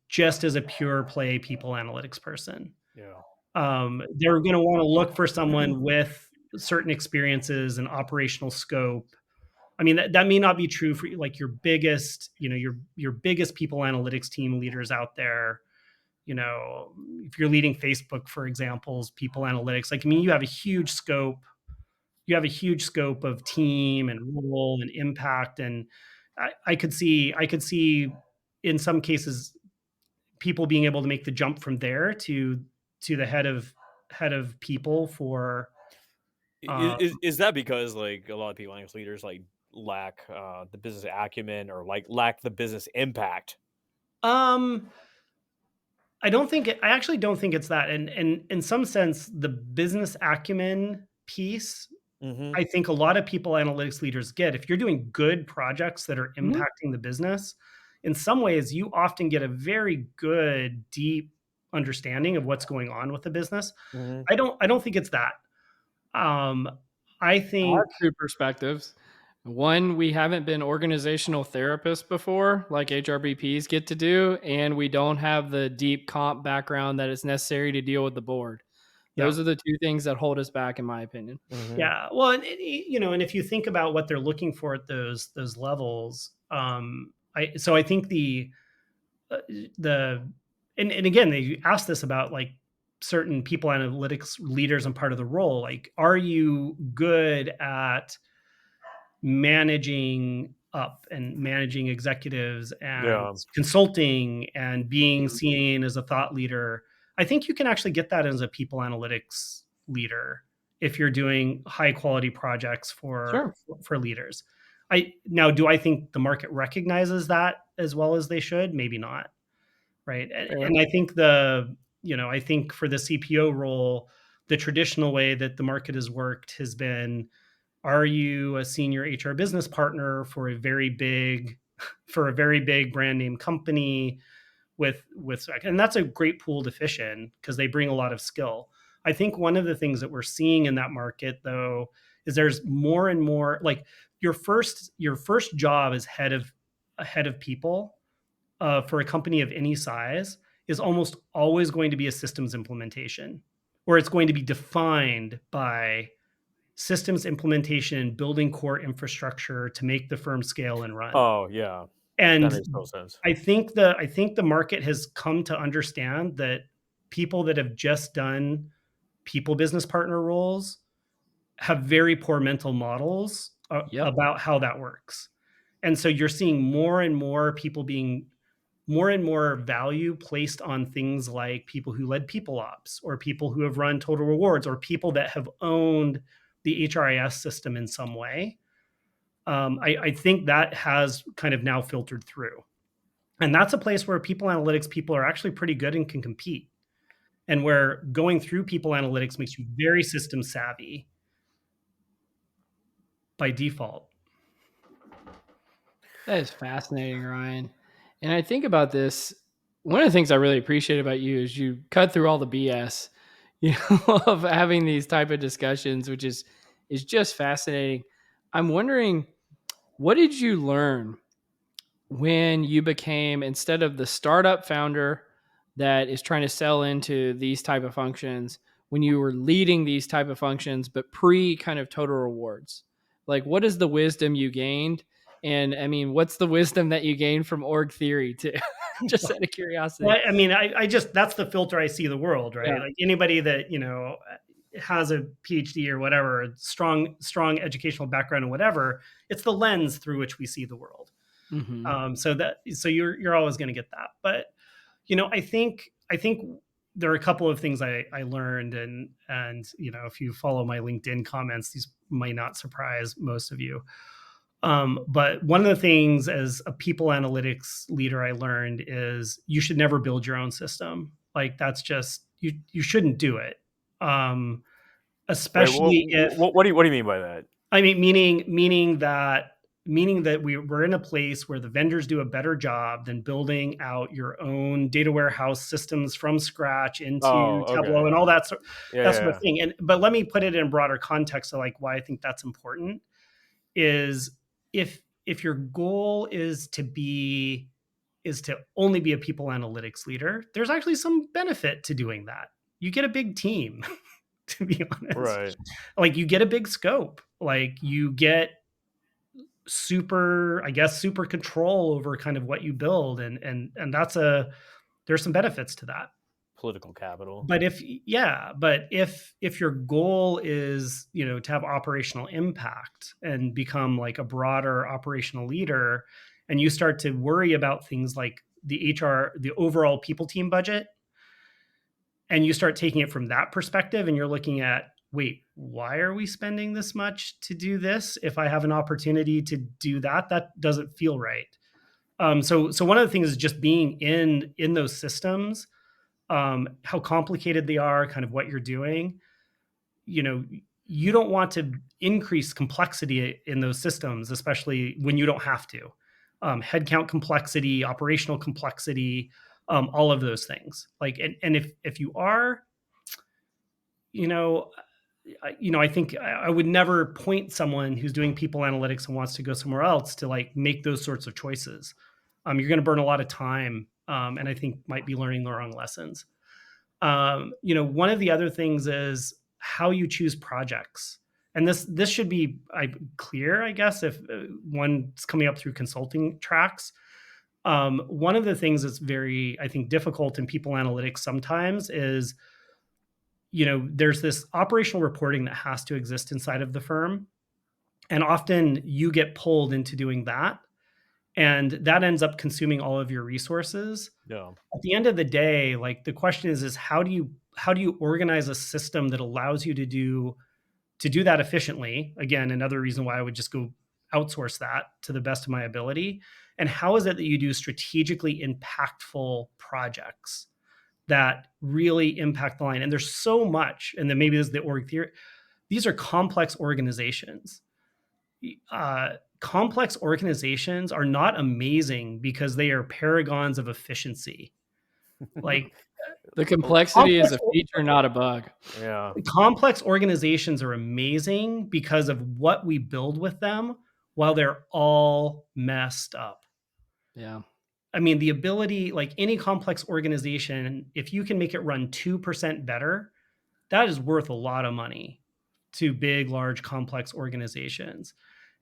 just as a pure play people analytics person. Yeah. They're going to want to look for someone with certain experiences and operational scope. I mean, that may not be true for, like, your biggest, your biggest people analytics team leaders out there. If you're leading Facebook, for example's people analytics, like, I mean, you have a huge scope. You have a huge scope of team and role and impact, and I could see in some cases people being able to make the jump from there to the head of people for, uh, Is that because, like, a lot of people, analytics leaders, like, lack the business acumen, or like lack the business impact? um I actually don't think it's that. And in some sense, the business acumen piece, Hmm. I think a lot of people analytics leaders get. If you're doing good projects that are Mhm. impacting the business, in some ways, you often get a very good, deep understanding of what's going on with the business. Hmm. I don't think it's that. Um, I I think have two perspectives. One, we haven't been organizational therapists before, like HRBPs get to do, and we don't have the deep comp background that is necessary to deal with the board. yeah. Those are the two things that hold us back, in my opinion. Hmm. Yeah. Well, and if you think about what they're looking for at those levels, I think uh, the and again, they asked this about like certain people analytics leaders and part of the role. Like, are you good at managing up and managing executives and Yeah. consulting and being Mhm. seen as a thought leader? I think you can actually get that as a people analytics leader if you're doing high quality projects Sure. for leaders. Do I think the market recognizes that as well as they should? Maybe not, right? Fair. And I think I think for the CPO role, the traditional way that the market has worked has been, are you a senior HR business partner for a very big brand name company and that's a great pool to fish in because they bring a lot of skill. I think one of the things that we're seeing in that market though is there's more and more like your first job as head of people for a company of any size is almost always going to be a systems implementation, or it's going to be defined by systems implementation and building core infrastructure to make the firm scale and run. Oh yeah, that And makes total sense. I think the market has come to understand that people that have just done people business partner roles have very poor mental models Yep. about how that works. And so you're seeing more and more people being more and more value placed on things like people who led people ops or people who have run total rewards or people that have owned the HRIS system in some way. I think that has kind of now filtered through. And that's a place where people analytics people are actually pretty good and can compete. And where going through people analytics makes you very system savvy by default. That is fascinating, Ryan. And I think about this. One of the things I really appreciate about you is you cut through all the BS, of having these type of discussions, which is just fascinating. I'm wondering, what did you learn when you became, instead of the startup founder that is trying to sell into these type of functions, when you were leading these type of functions but pre kind of total rewards? Like, what is the wisdom you gained? And I mean, what's the wisdom that you gained from org theory too? Just out of curiosity. Well, I mean, I just that's the filter I see the world, right? Yeah. Like anybody that has a PhD or whatever, strong educational background and whatever, it's the lens through which we see the world. Hmm. So you're always going to get that. But I think there are a couple of things I learned, and if you follow my LinkedIn comments, these might not surprise most of you. But one of the things as a people analytics leader I learned is you should never build your own system. Like that's just you shouldn't do it. Um, Wait, especially if what do you mean by that? I mean meaning that we're in a place where the vendors do a better job than building out your own data warehouse systems from scratch into Oh, Tableau okay. and all Yeah, that sort of yeah, thing. And but let me put it in broader context of like why I think that's important is if your goal is to only be a people analytics leader, there's actually some benefit to doing that. You get a big team, to be yeah. honest. Right. Like you get a big scope. Like you get super control over kind of what you build and there's some benefits to that. Political capital. But if your goal is to have operational impact and become like a broader operational leader, and you start to worry about things like the overall people team budget, and you start taking it from that perspective, and you're looking at, wait, why are we spending this much to do this if I have an opportunity to do that doesn't feel right. So one of the things is just being in those systems how complicated they are, kind of what you're doing, you don't want to increase complexity in those systems, especially when you don't have to. Headcount complexity, operational complexity, all of those things. Like, and if you are, you know, I think I would never point someone who's doing people analytics and wants to go somewhere else to like make those sorts of choices. You're going to burn a lot of time, and I think might be learning the wrong lessons. One of the other things is how you choose projects, and this should be clear, I guess, if one's coming up through consulting tracks. One of the things that's very, I think, difficult in people analytics sometimes is, there's this operational reporting that has to exist inside of the firm. And often you get pulled into doing that. And that ends up consuming all of your resources. Yeah. At the end of the day, like the question is how do you organize a system that allows you to do that efficiently? Again, another reason why I would just go outsource that to the best of my ability. And how is it that you do strategically impactful projects that really impact the line? And there's so much, and then maybe this is the org theory. These are complex organizations. Complex organizations are not amazing because they are paragons of efficiency. Like The complexity is a feature, not a bug. Yeah. Complex organizations are amazing because of what we build with them while they're all messed up. Yeah. I mean, the ability, like any complex organization, if you can make it run 2% better, that is worth a lot of money to big, large, complex organizations.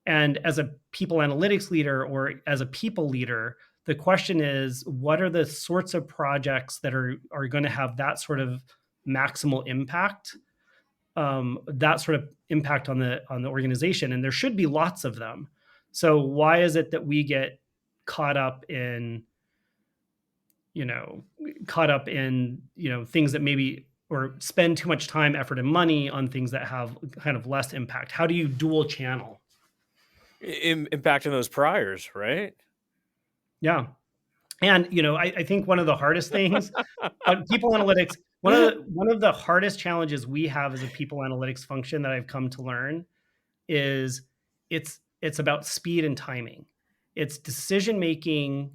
And as a people analytics leader or as a people leader, the question is, what are the sorts of projects that are going to have that sort of maximal impact, that sort of impact on the organization? And there should be lots of them. So why is it that we get caught up in things that maybe, or spend too much time, effort, and money on things that have kind of less impact? How do you dual channel? Impacting those priors, right? Yeah. And, I think one of the hardest things on people analytics, one of the hardest challenges we have as a people analytics function that I've come to learn is it's about speed and timing. It's decision making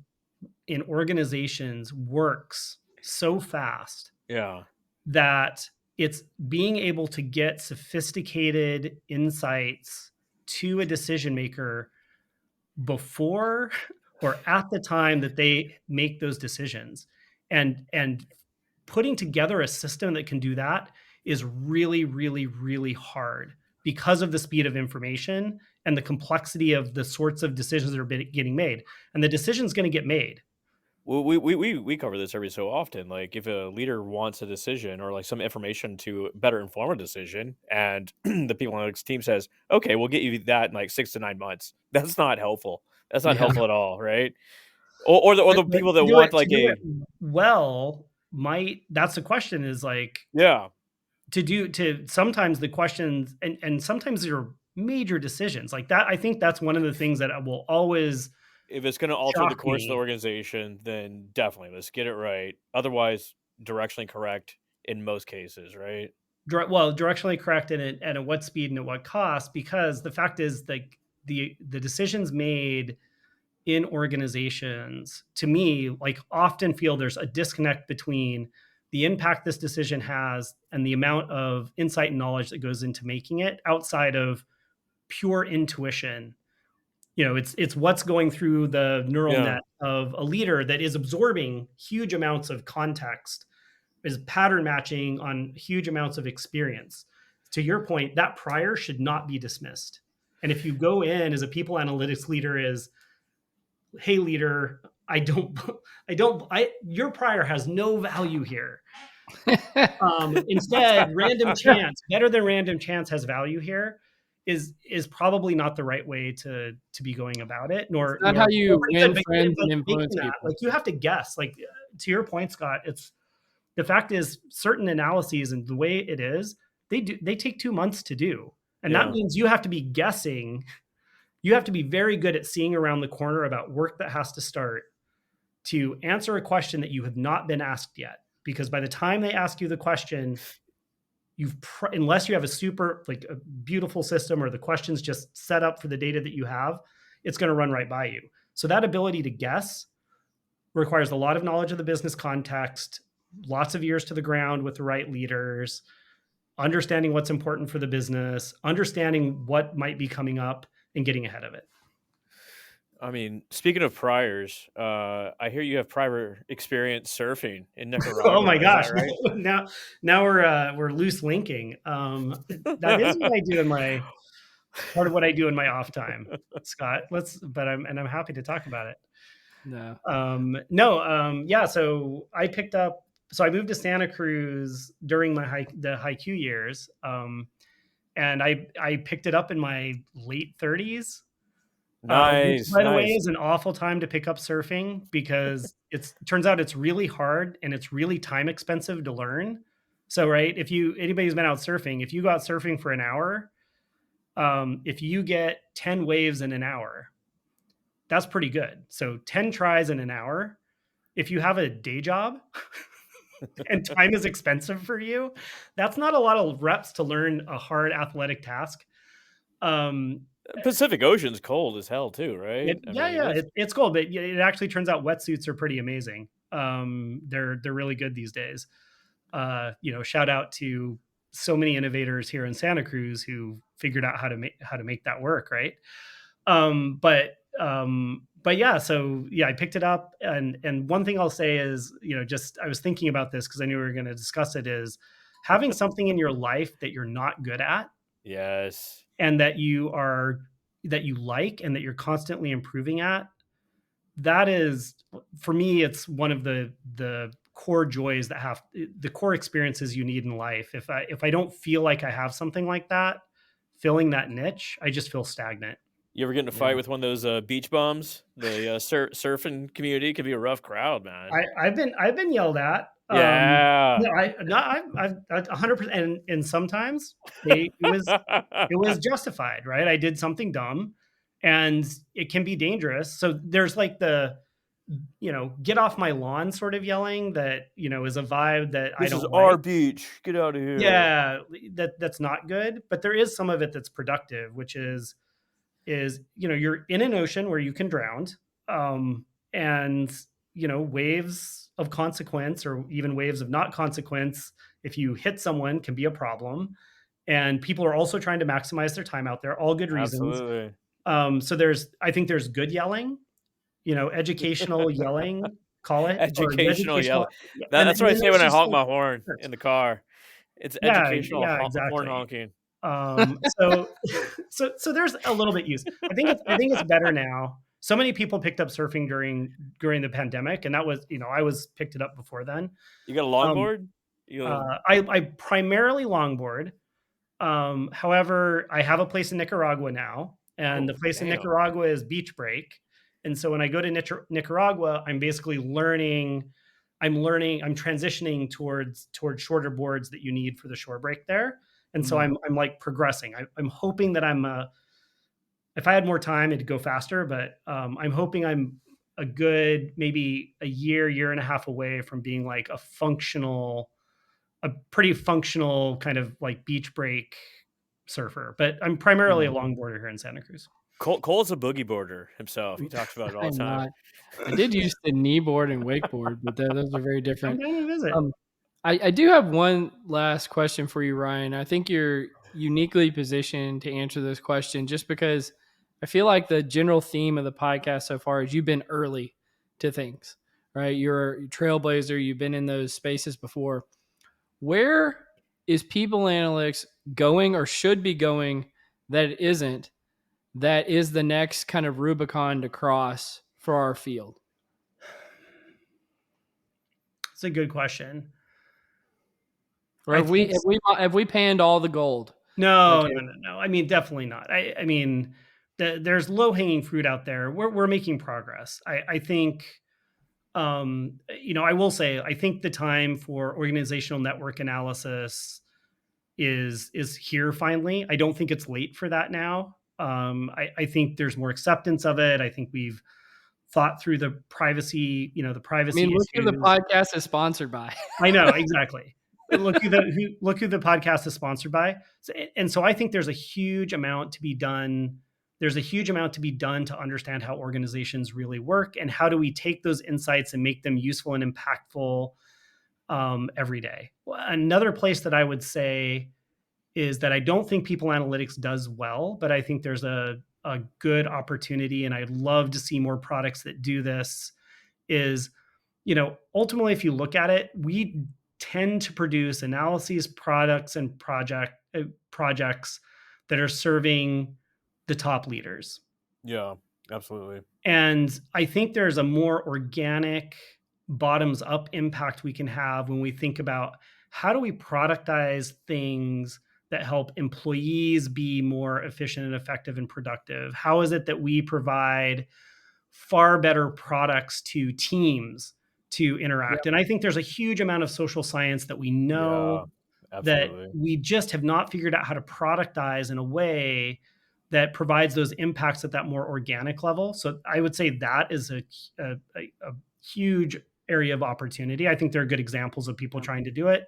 in organizations works so fast Yeah. that it's being able to get sophisticated insights to a decision maker before or at the time that they make those decisions, and putting together a system that can do that is really, really, really hard because of the speed of information and the complexity of the sorts of decisions that are getting made. And the decision's going to get made. Well, we cover this every so often. Like, if a leader wants a decision or like some information to better inform a decision, and the people analytics team says, "Okay, we'll get you that in like 6 to 9 months." That's not helpful. That's not Yeah. helpful at all, right? Or the people that want like to do a it well, that's the question, is like, yeah. to sometimes the questions, and sometimes there are major decisions like that. I think that's one of the things that will always If it's going to alter the shock course of the me. organization, then definitely let's get it right. Otherwise, directionally correct in most cases, right? Directionally correct, and at what speed and at what cost, because the fact is, like, the decisions made in organizations, to me, like, often feel there's a disconnect between the impact this decision has and the amount of insight and knowledge that goes into making it outside of pure intuition. It's what's going through the neural Yeah. net of a leader that is absorbing huge amounts of context, is pattern matching on huge amounts of experience. To your point, that prior should not be dismissed. And if you go in as a people analytics leader is, hey leader, your prior has no value here. Instead, random chance, better than random chance, has value here, is probably not the right way to be going about it. Nor Not how you win but friends and making influence that, people. like, you have to guess. Like, to your point, Scott, it's the fact is, certain analyses and the way it is, they take 2 months to do, and that Yeah. means you have to be guessing. You have to be very good at seeing around the corner about work that has to start to answer a question that you have not been asked yet. because by the time they ask you the question, unless you have a super like a beautiful system or the questions just set up for the data that you have, it's going to run right by you. So that ability to guess requires a lot of knowledge of the business context, lots of ears to the ground with the right leaders, understanding what's important for the business, understanding what might be coming up, and getting ahead of it. I mean, speaking of priors, I hear you have prior experience surfing in Oh my Nicaragua. Is that gosh! right? Now we're loose linking. That is what I do in my part of what I do in my off time, Scott. I'm happy to talk about it. No. Yeah. So I moved to Santa Cruz during the HiQ years, and I picked it up in my late 30s. Which, Nice, by the way, nice. is an awful time to pick up surfing because it turns out it's really hard and it's really time expensive to learn. So, right, if anybody who's been out surfing, if you go out surfing for an hour, if you get 10 waves in an hour, that's pretty good. So 10 tries in an hour. If you have a day job and time is expensive for you, that's not a lot of reps to learn a hard athletic task. Pacific Ocean's cold as hell too, right? I mean, It's cool, but it actually turns out wetsuits are pretty amazing. They're really good these days. Shout out to so many innovators here in Santa Cruz who figured out how to make that work, right? But yeah, so yeah, I picked it up, and one thing I'll say is, just I was thinking about this because I knew we were going to discuss it, is having something in your life that you're not good at yes. and that you like and that you're constantly improving at. That is, for me, it's one of the core joys the core experiences you need in life. If I don't feel like I have something like that filling that niche, I just feel stagnant. You ever get in a fight with one of those beach bums? The surfing community can be a rough crowd, man. I've been yelled at. Yeah. No, I've 100%, and sometimes it was justified, right? I did something dumb, and it can be dangerous. So there's like the get off my lawn sort of yelling that is a vibe that I This is don't our like. beach. Get out of here. Yeah, that's not good. But there is some of it that's productive, which is you're in an ocean where you can drown, and waves of consequence or even waves of not consequence, if you hit someone, can be a problem, and people are also trying to maximize their time out there, all good reasons. Absolutely. So I think there's good yelling, educational yelling, call it, or Educational educational. yelling. And That's what I then say there's when I just honk like, my horn in the car. It's yeah, educational yeah, horn exactly. honking. So so there's a little bit used. I think it's better now. So many people picked up surfing during the pandemic, and that was, I was picked it up before then. You got a Um, longboard? I primarily longboard. However, I have a place in Nicaragua now, and the place in Damn. Nicaragua is beach break. And so when I go to Nicaragua, I'm basically learning. I'm transitioning towards shorter boards that you need for the shore break there. And so I'm like progressing. I'm hoping that if I had more time, it'd go faster, but I'm hoping I'm a good, maybe a year and a half away from being like a pretty functional kind of like beach break surfer. But I'm primarily a longboarder here in Santa Cruz. Cole's a boogie boarder himself. He talks about it all the I'm time. not. I did use the kneeboard and wakeboard, but those are very Come different. down and visit. I do have one last question for you, Ryan. I think you're uniquely positioned to answer this question just because I feel like the general theme of the podcast so far is you've been early to things, right? You're a trailblazer. You've been in those spaces before. Where is people analytics going or should be going that it isn't, that is the next kind of Rubicon to cross for our field? It's a good question. Or have we panned all the gold? No, Okay. no. I mean, definitely not. I mean, there's low hanging fruit out there. We're making progress. I think, I will say, I think the time for organizational network analysis is here finally. I don't think it's late for that now. I think there's more acceptance of it. I think we've thought through the privacy, the I privacy mean, look who the issues. podcast is sponsored by. I know, exactly. Look who the podcast is sponsored by. So I think there's a huge amount to be done. There's a huge amount to be done to understand how organizations really work, and how do we take those insights and make them useful and impactful every day. Another place that I would say is that I don't think people analytics does well, but I think there's a good opportunity, and I'd love to see more products that do this. Is, ultimately, if you look at it, we tend to produce analyses, products, and projects that are serving the top leaders. Yeah, absolutely. And I think there's a more organic, bottoms up impact we can have when we think about how do we productize things that help employees be more efficient and effective and productive? How is it that we provide far better products to teams to Yeah. interact? And I think there's a huge amount of social science that we know Yeah, that absolutely. we just have not figured out how to productize in a way that provides those impacts at that more organic level. So I would say that is a huge area of opportunity. I think there are good examples of people trying to do it.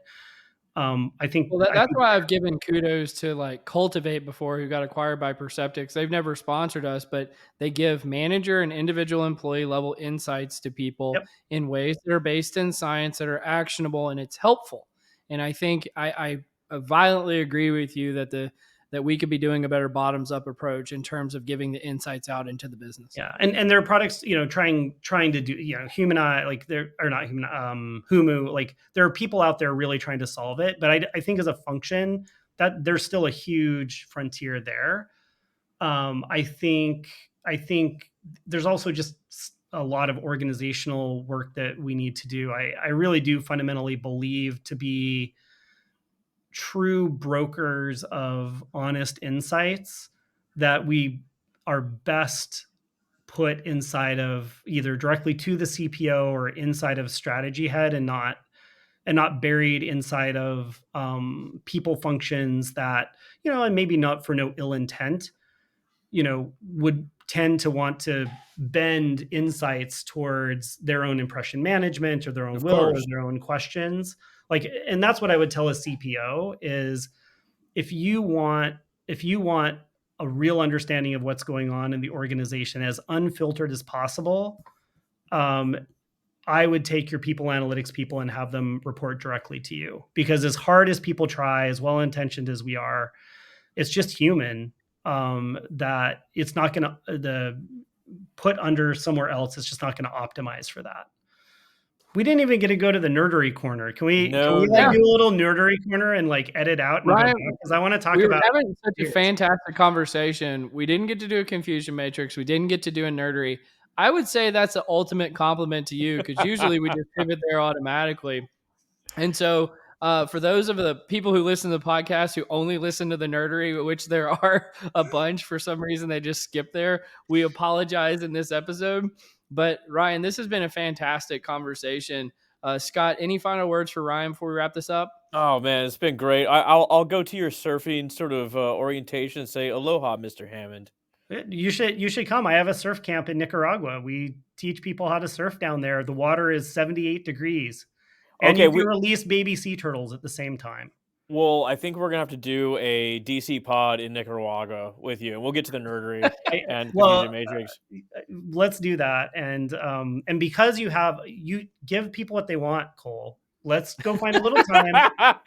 I think, Well, that's why I've given kudos to like Cultivate before, who got acquired by Perceptix. They've never sponsored us, but they give manager and individual employee level insights to people yep, in ways that are based in science, that are actionable, and it's helpful. And I think I violently agree with you that we could be doing a better bottoms up approach in terms of giving the insights out into the business. yeah, and there are products, trying to do, humanize, like there are not human, Humu, like there are people out there really trying to solve it, but I think as a function that there's still a huge frontier there. I think there's also just a lot of organizational work that we need to do. I really do fundamentally believe to be true brokers of honest insights that we are best put inside of either directly to the CPO or inside of strategy head, and not buried inside of people functions that, and maybe not for no ill intent, would tend to want to bend insights towards their own impression management or their own Of will or course. their own questions. And that's what I would tell a CPO is, if you want a real understanding of what's going on in the organization as unfiltered as possible, I would take your people analytics people and have them report directly to you, because as hard as people try, as well intentioned as we are, it's just human, that it's not going to the put under somewhere else. It's just not going to optimize for that. We didn't even get to go to the nerdery corner. Can we No, like no. do a little nerdery corner and like edit out and go Ryan, back? Because I want to talk we were about having such a fantastic conversation. We didn't get to do a confusion matrix. We didn't get to do a nerdery. I would say that's the ultimate compliment to you, because usually we just pivot there automatically. And so, for those of the people who listen to the podcast who only listen to the nerdery, which there are a bunch, for some reason they just skip there, we apologize in this episode. But Ryan, this has been a fantastic conversation. Scott, any final words for Ryan before we wrap this up? Oh man, it's been great. I'll go to your surfing sort of orientation and say aloha, Mr. Hammond. You should come. I have a surf camp in Nicaragua. We teach people how to surf down there. The water is 78 degrees. And Okay, you can release baby sea turtles at the same time. well, I think we're gonna have to do a DC pod in Nicaragua with you, and we'll get to the nerdery and confusion matrix. Let's do that. And because you give people what they want, Cole. Let's go find a little time.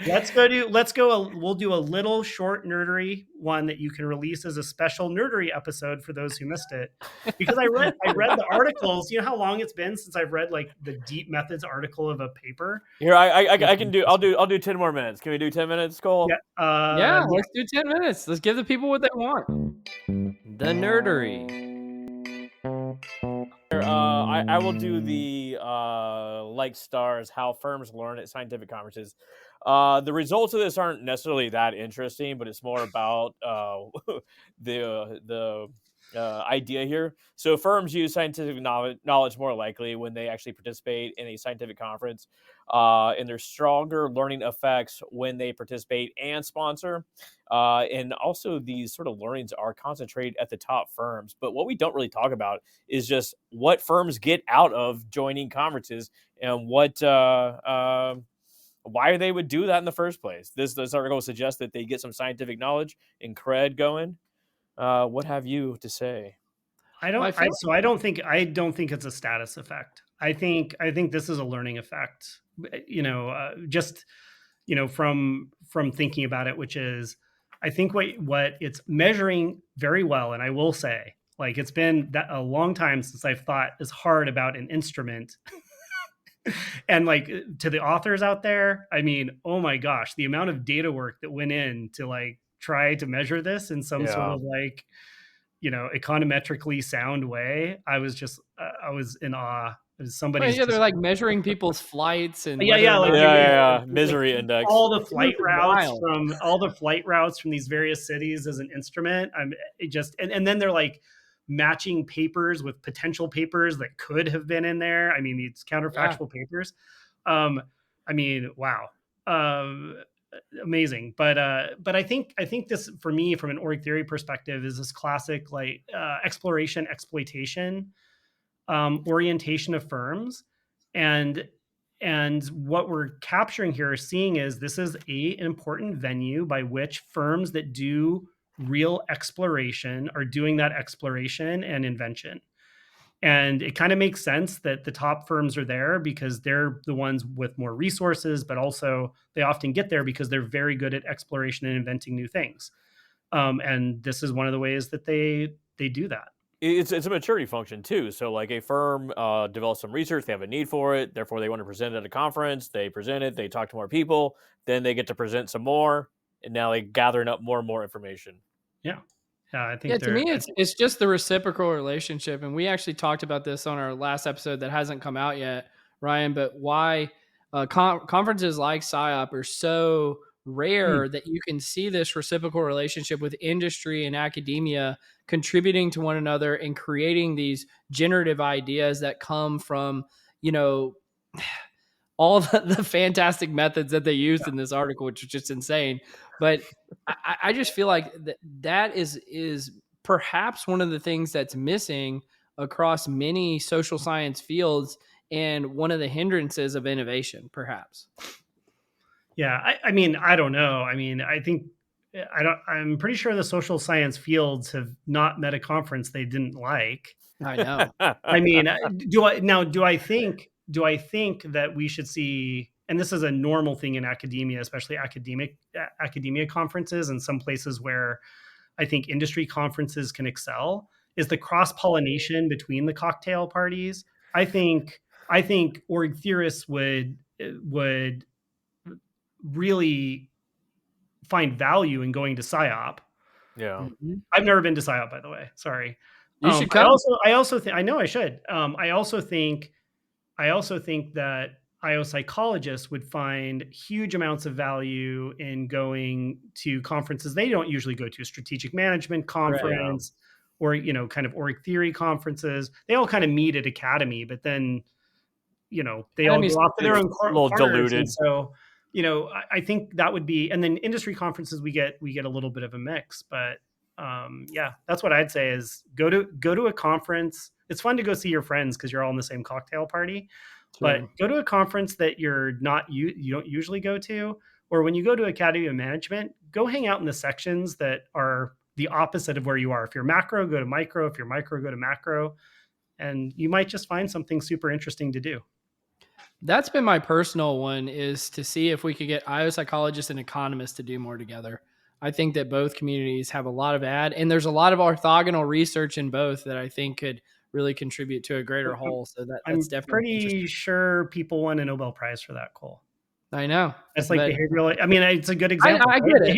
We'll do a little short nerdery one that you can release as a special nerdery episode for those who missed it. Because I read the articles. You know how long it's been since I've read like the deep methods article of a paper? Here, I can do. I'll do 10 more minutes. Can we do 10 minutes, Cole? Yeah. Let's do 10 minutes. Let's give the people what they want. The nerdery. I will do the like stars, how firms learn at scientific conferences. The results of this aren't necessarily that interesting, but it's more about the idea here. So firms use scientific knowledge more likely when they actually participate in a scientific conference, and there's stronger learning effects when they participate and sponsor. And also, these sort of learnings are concentrated at the top firms. But what we don't really talk about is just what firms get out of joining conferences and what why they would do that in the first place. This article suggests that they get some scientific knowledge and cred going. What have you to say? I don't think it's a status effect. I think this is a learning effect. Just from thinking about it, which is, I think what it's measuring very well, and I will say, like, it's been a long time since I've thought as hard about an instrument. And like, to the authors out there, I mean, oh my gosh, the amount of data work that went in to like try to measure this in some sort Yeah. of like, econometrically sound way. I was in awe. It was somebody's Yeah, they're just, like measuring people's flights and yeah, whether yeah, or like not Yeah. like Misery index. all the it was flight routes from these various cities as an instrument. And then they're like matching papers with potential papers that could have been in there. I mean, these yeah. counterfactual papers. I mean, wow. Um, Amazing. But I think this, for me, from an org theory perspective, is this classic like exploration exploitation orientation of firms. And and what we're capturing here, seeing, is this is an important venue by which firms that do real exploration are doing that exploration and invention. And it kind of makes sense that the top firms are there because they're the ones with more resources, but also they often get there because they're very good at exploration and inventing new things. And this is one of the ways that they do that. It's a maturity function too. So like a firm develops some research, they have a need for it, therefore they want to present it at a conference. They present it, they talk to more people, then they get to present some more, and now they gathering up more and more information. Yeah. Yeah, I Yeah, think to me, it's just the reciprocal relationship, and we actually talked about this on our last episode that hasn't come out yet, Ryan. But why conferences like PsyOp are so rare that you can see this reciprocal relationship with industry and academia contributing to one another and creating these generative ideas that come from, you know, all the fantastic methods that they used in this article, which is just insane. But I just feel like that is perhaps one of the things that's missing across many social science fields and one of the hindrances of innovation, perhaps. Yeah, I mean, I don't know. I mean, I think I'm pretty sure the social science fields have not met a conference they didn't like. I know. I mean, do I think that we should see, and this is a normal thing in academia, especially academia conferences, and some places where I think industry conferences can excel, is the cross pollination between the cocktail parties. I think org theorists would really find value in going to PsyOp. Yeah. Mhm. I've never been to PsyOp, by the way. Sorry. You should I come. also think, I know I should. I also think that IO psychologists would find huge amounts of value in going to conferences they don't usually go to, strategic management conference, or kind of org theory conferences. They all kind of meet at Academy, but then they all Enemies go off to their It's own a little corners. And diluted. so I think that would be, and then industry conferences, we get a little bit of a mix. But yeah, that's what I'd say, is go to a conference. It's fun to go see your friends because you're all in the same cocktail party. But go to a conference that you don't usually go to, or when you go to Academy of Management, go hang out in the sections that are the opposite of where you are. If you're macro, go to micro. If you're micro, go to macro, and you might just find something super interesting to do. That's been my personal one, is to see if we could get IO psychologists and economists to do more together. I think that both communities have a lot of and there's a lot of orthogonal research in both that I think could really contribute to a greater whole. So that's I'm definitely pretty interesting. sure people won a Nobel Prize for that, Cole. I know. It's like But behavioral. I mean, it's a good example. I Right? get it.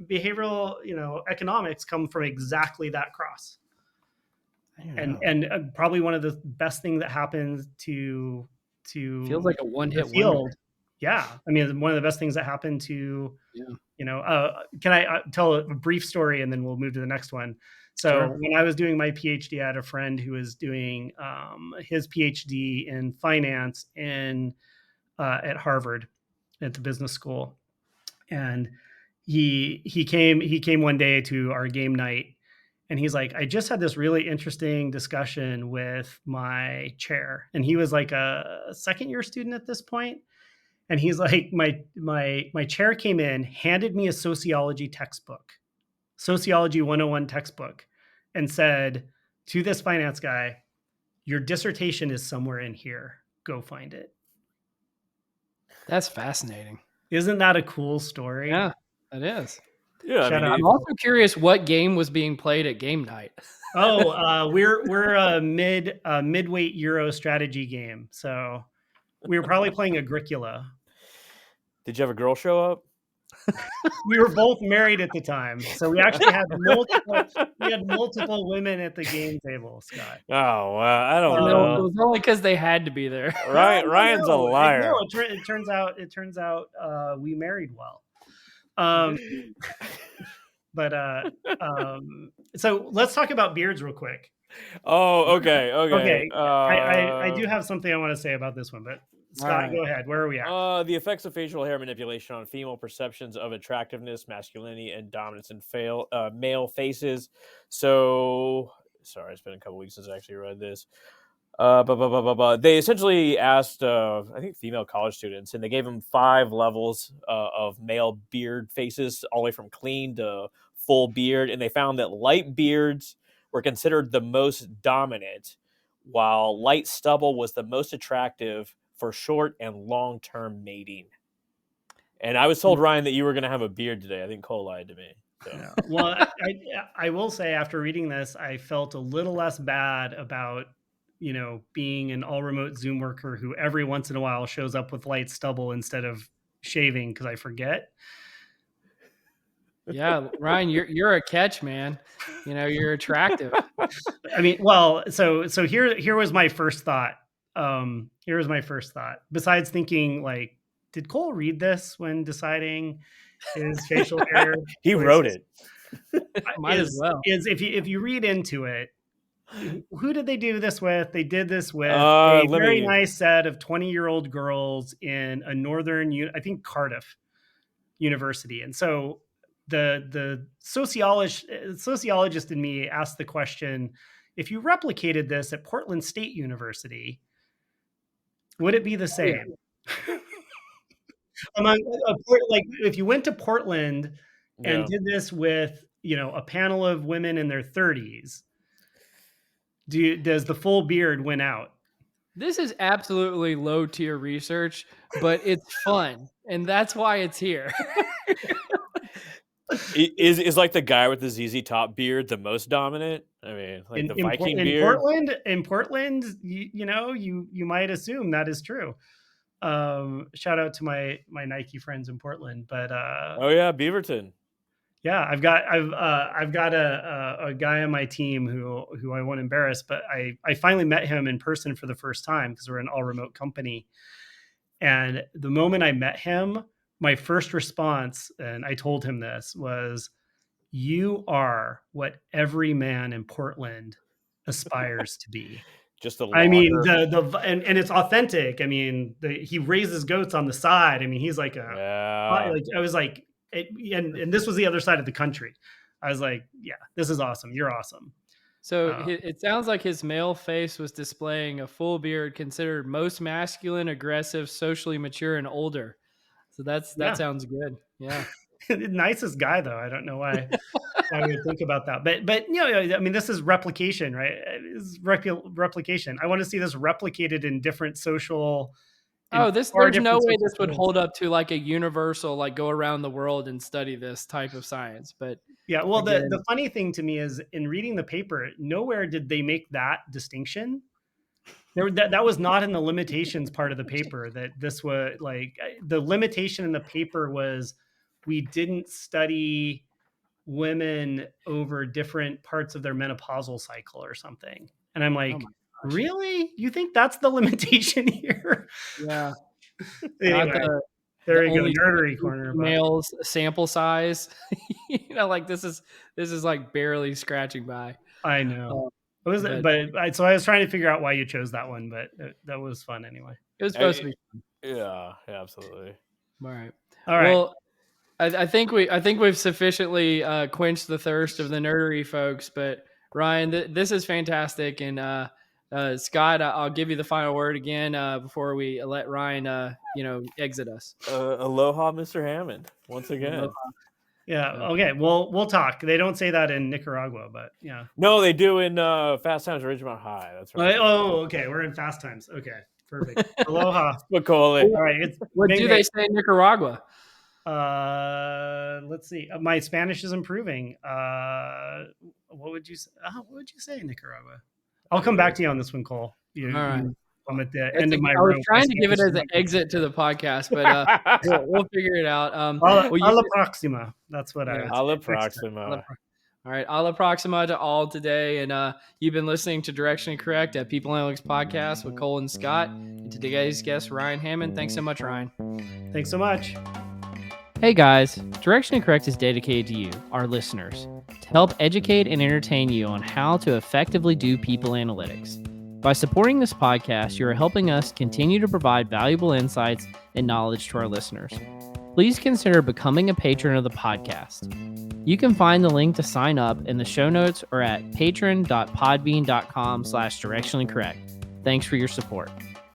Behavioral economics come from exactly that cross. I don't And know. probably one of the best things that happens to Feels like a the one-hit field. wonder. Yeah, I mean, one of the best things that happened to, Yeah. can I tell a brief story and then we'll move to the next one? So Sure. when I was doing my PhD, I had a friend who was doing his PhD in finance at Harvard at the business school, and he came one day to our game night, and he's like, I just had this really interesting discussion with my chair, and he was like a second year student at this point, and he's like, my chair came in, handed me a sociology 101 textbook, and said to this finance guy, your dissertation is somewhere in here, go find it. That's fascinating. Isn't that a cool story? Yeah, that is. Yeah, I Shout mean, out. I'm also curious what game was being played at game night. We're a midweight Euro strategy game, so we were probably playing Agricola. did you have a girl show up? We were both married at the time, so we actually had multiple women at the game table, Scott. Oh, I don't It know. was only because they had to be there. Ryan's a No, liar. it turns out we married well. So let's talk about beards real quick. Oh, okay. Okay, I do have something I want to say about this one, but Scott, right. go ahead. Where are we at? The effects of facial hair manipulation on female perceptions of attractiveness, masculinity, and dominance in male faces. So, sorry, it's been a couple weeks since I actually read this. They essentially asked, I think, female college students, and they gave them 5 levels of male beard faces, all the way from clean to full beard, and they found that light beards were considered the most dominant, while light stubble was the most attractive for short and long-term mating. And I was told, Ryan, that you were going to have a beard today. I think Cole lied to me. So. Yeah. Well, I will say, after reading this, I felt a little less bad about, being an all remote Zoom worker who every once in a while shows up with light stubble instead of shaving because I forget. Yeah, Ryan, you're a catch, man. You're attractive. I mean, well, so here was my first thought. Here was my first thought. Besides thinking, like, did Cole read this when deciding his facial hair? He wrote it. Might as well. Is if you read into it, who did they do this with? They did this with a very nice set of 20-year-old girls in a northern, I think, Cardiff University. And so the sociologist in me asked the question, if you replicated this at Portland State University, would it be the same? Like, if you went to Portland and did this with, a panel of women in their 30s, does the full beard win out? This is absolutely low tier research, but it's fun, and that's why it's here. Is like the guy with the ZZ Top beard the most dominant? I mean, like the Viking beard. In Portland, you might assume that is true. Shout out to my Nike friends in Portland, but oh yeah, Beaverton. Yeah, I've got a guy on my team who I won't embarrass, but I finally met him in person for the first time because we're an all remote company. And the moment I met him, my first response, and I told him this, was, "You are what every man in Portland aspires to be." Just a I mean, and it's authentic. I mean, he raises goats on the side. I mean, he's like I was like, and this was the other side of the country. I was like, yeah, this is awesome. You're awesome. So it sounds like his male face was displaying a full beard, considered most masculine, aggressive, socially mature, and older. So that sounds good. Yeah. Nicest guy, though. I don't know why I would think about that. But I mean, this is replication, right? It's replication. I want to see this replicated in different social. There's no way this would hold up to like a universal, like, go around the world and study this type of science. But yeah, well, the funny thing to me is, in reading the paper, nowhere did they make that distinction. That was not in the limitations part of the paper. That this was like, the limitation in the paper was, we didn't study women over different parts of their menopausal cycle or something. And I'm like, really? You think that's the limitation here? Yeah. Not Anyway, the there you go, only nerdery corner. But males sample size. Like this is like barely scratching by. I know. It was, so I was trying to figure out why you chose that one, but that was fun anyway. It was supposed to be fun. Yeah, absolutely. All right. All right. Well, I think we've sufficiently quenched the thirst of the nerdery folks. But Ryan, this is fantastic, and Scott, I'll give you the final word again before we let Ryan, exit us. Aloha, Mr. Hammond, once again. Aloha. Yeah. Okay. We'll talk. They don't say that in Nicaragua, but yeah. No, they do in Fast Times at Ridgemont High. That's right. Oh, okay. We're in Fast Times. Okay. Perfect. Aloha. Macaulay. All right. What do they say in Nicaragua? Let's see. My Spanish is improving. What would you say? What would you say in Nicaragua? I'll come back to you on this one, Cole. All right. I'm at the end of my I was room. trying to give it as an exit to the podcast, but we'll figure it out. A la próxima. That's what I would say. A la próxima. All right. A la próxima to all today. And you've been listening to Directionally Correct at People Analytics Podcast with Cole and Scott. And to today's guest, Ryan Hammond. Thanks so much, Ryan. Thanks so much. Hey guys, Directionally Correct is dedicated to you, our listeners, to help educate and entertain you on how to effectively do people analytics. By supporting this podcast, you are helping us continue to provide valuable insights and knowledge to our listeners. Please consider becoming a patron of the podcast. You can find the link to sign up in the show notes or at patron.podbean.com/directionallycorrect. Thanks for your support.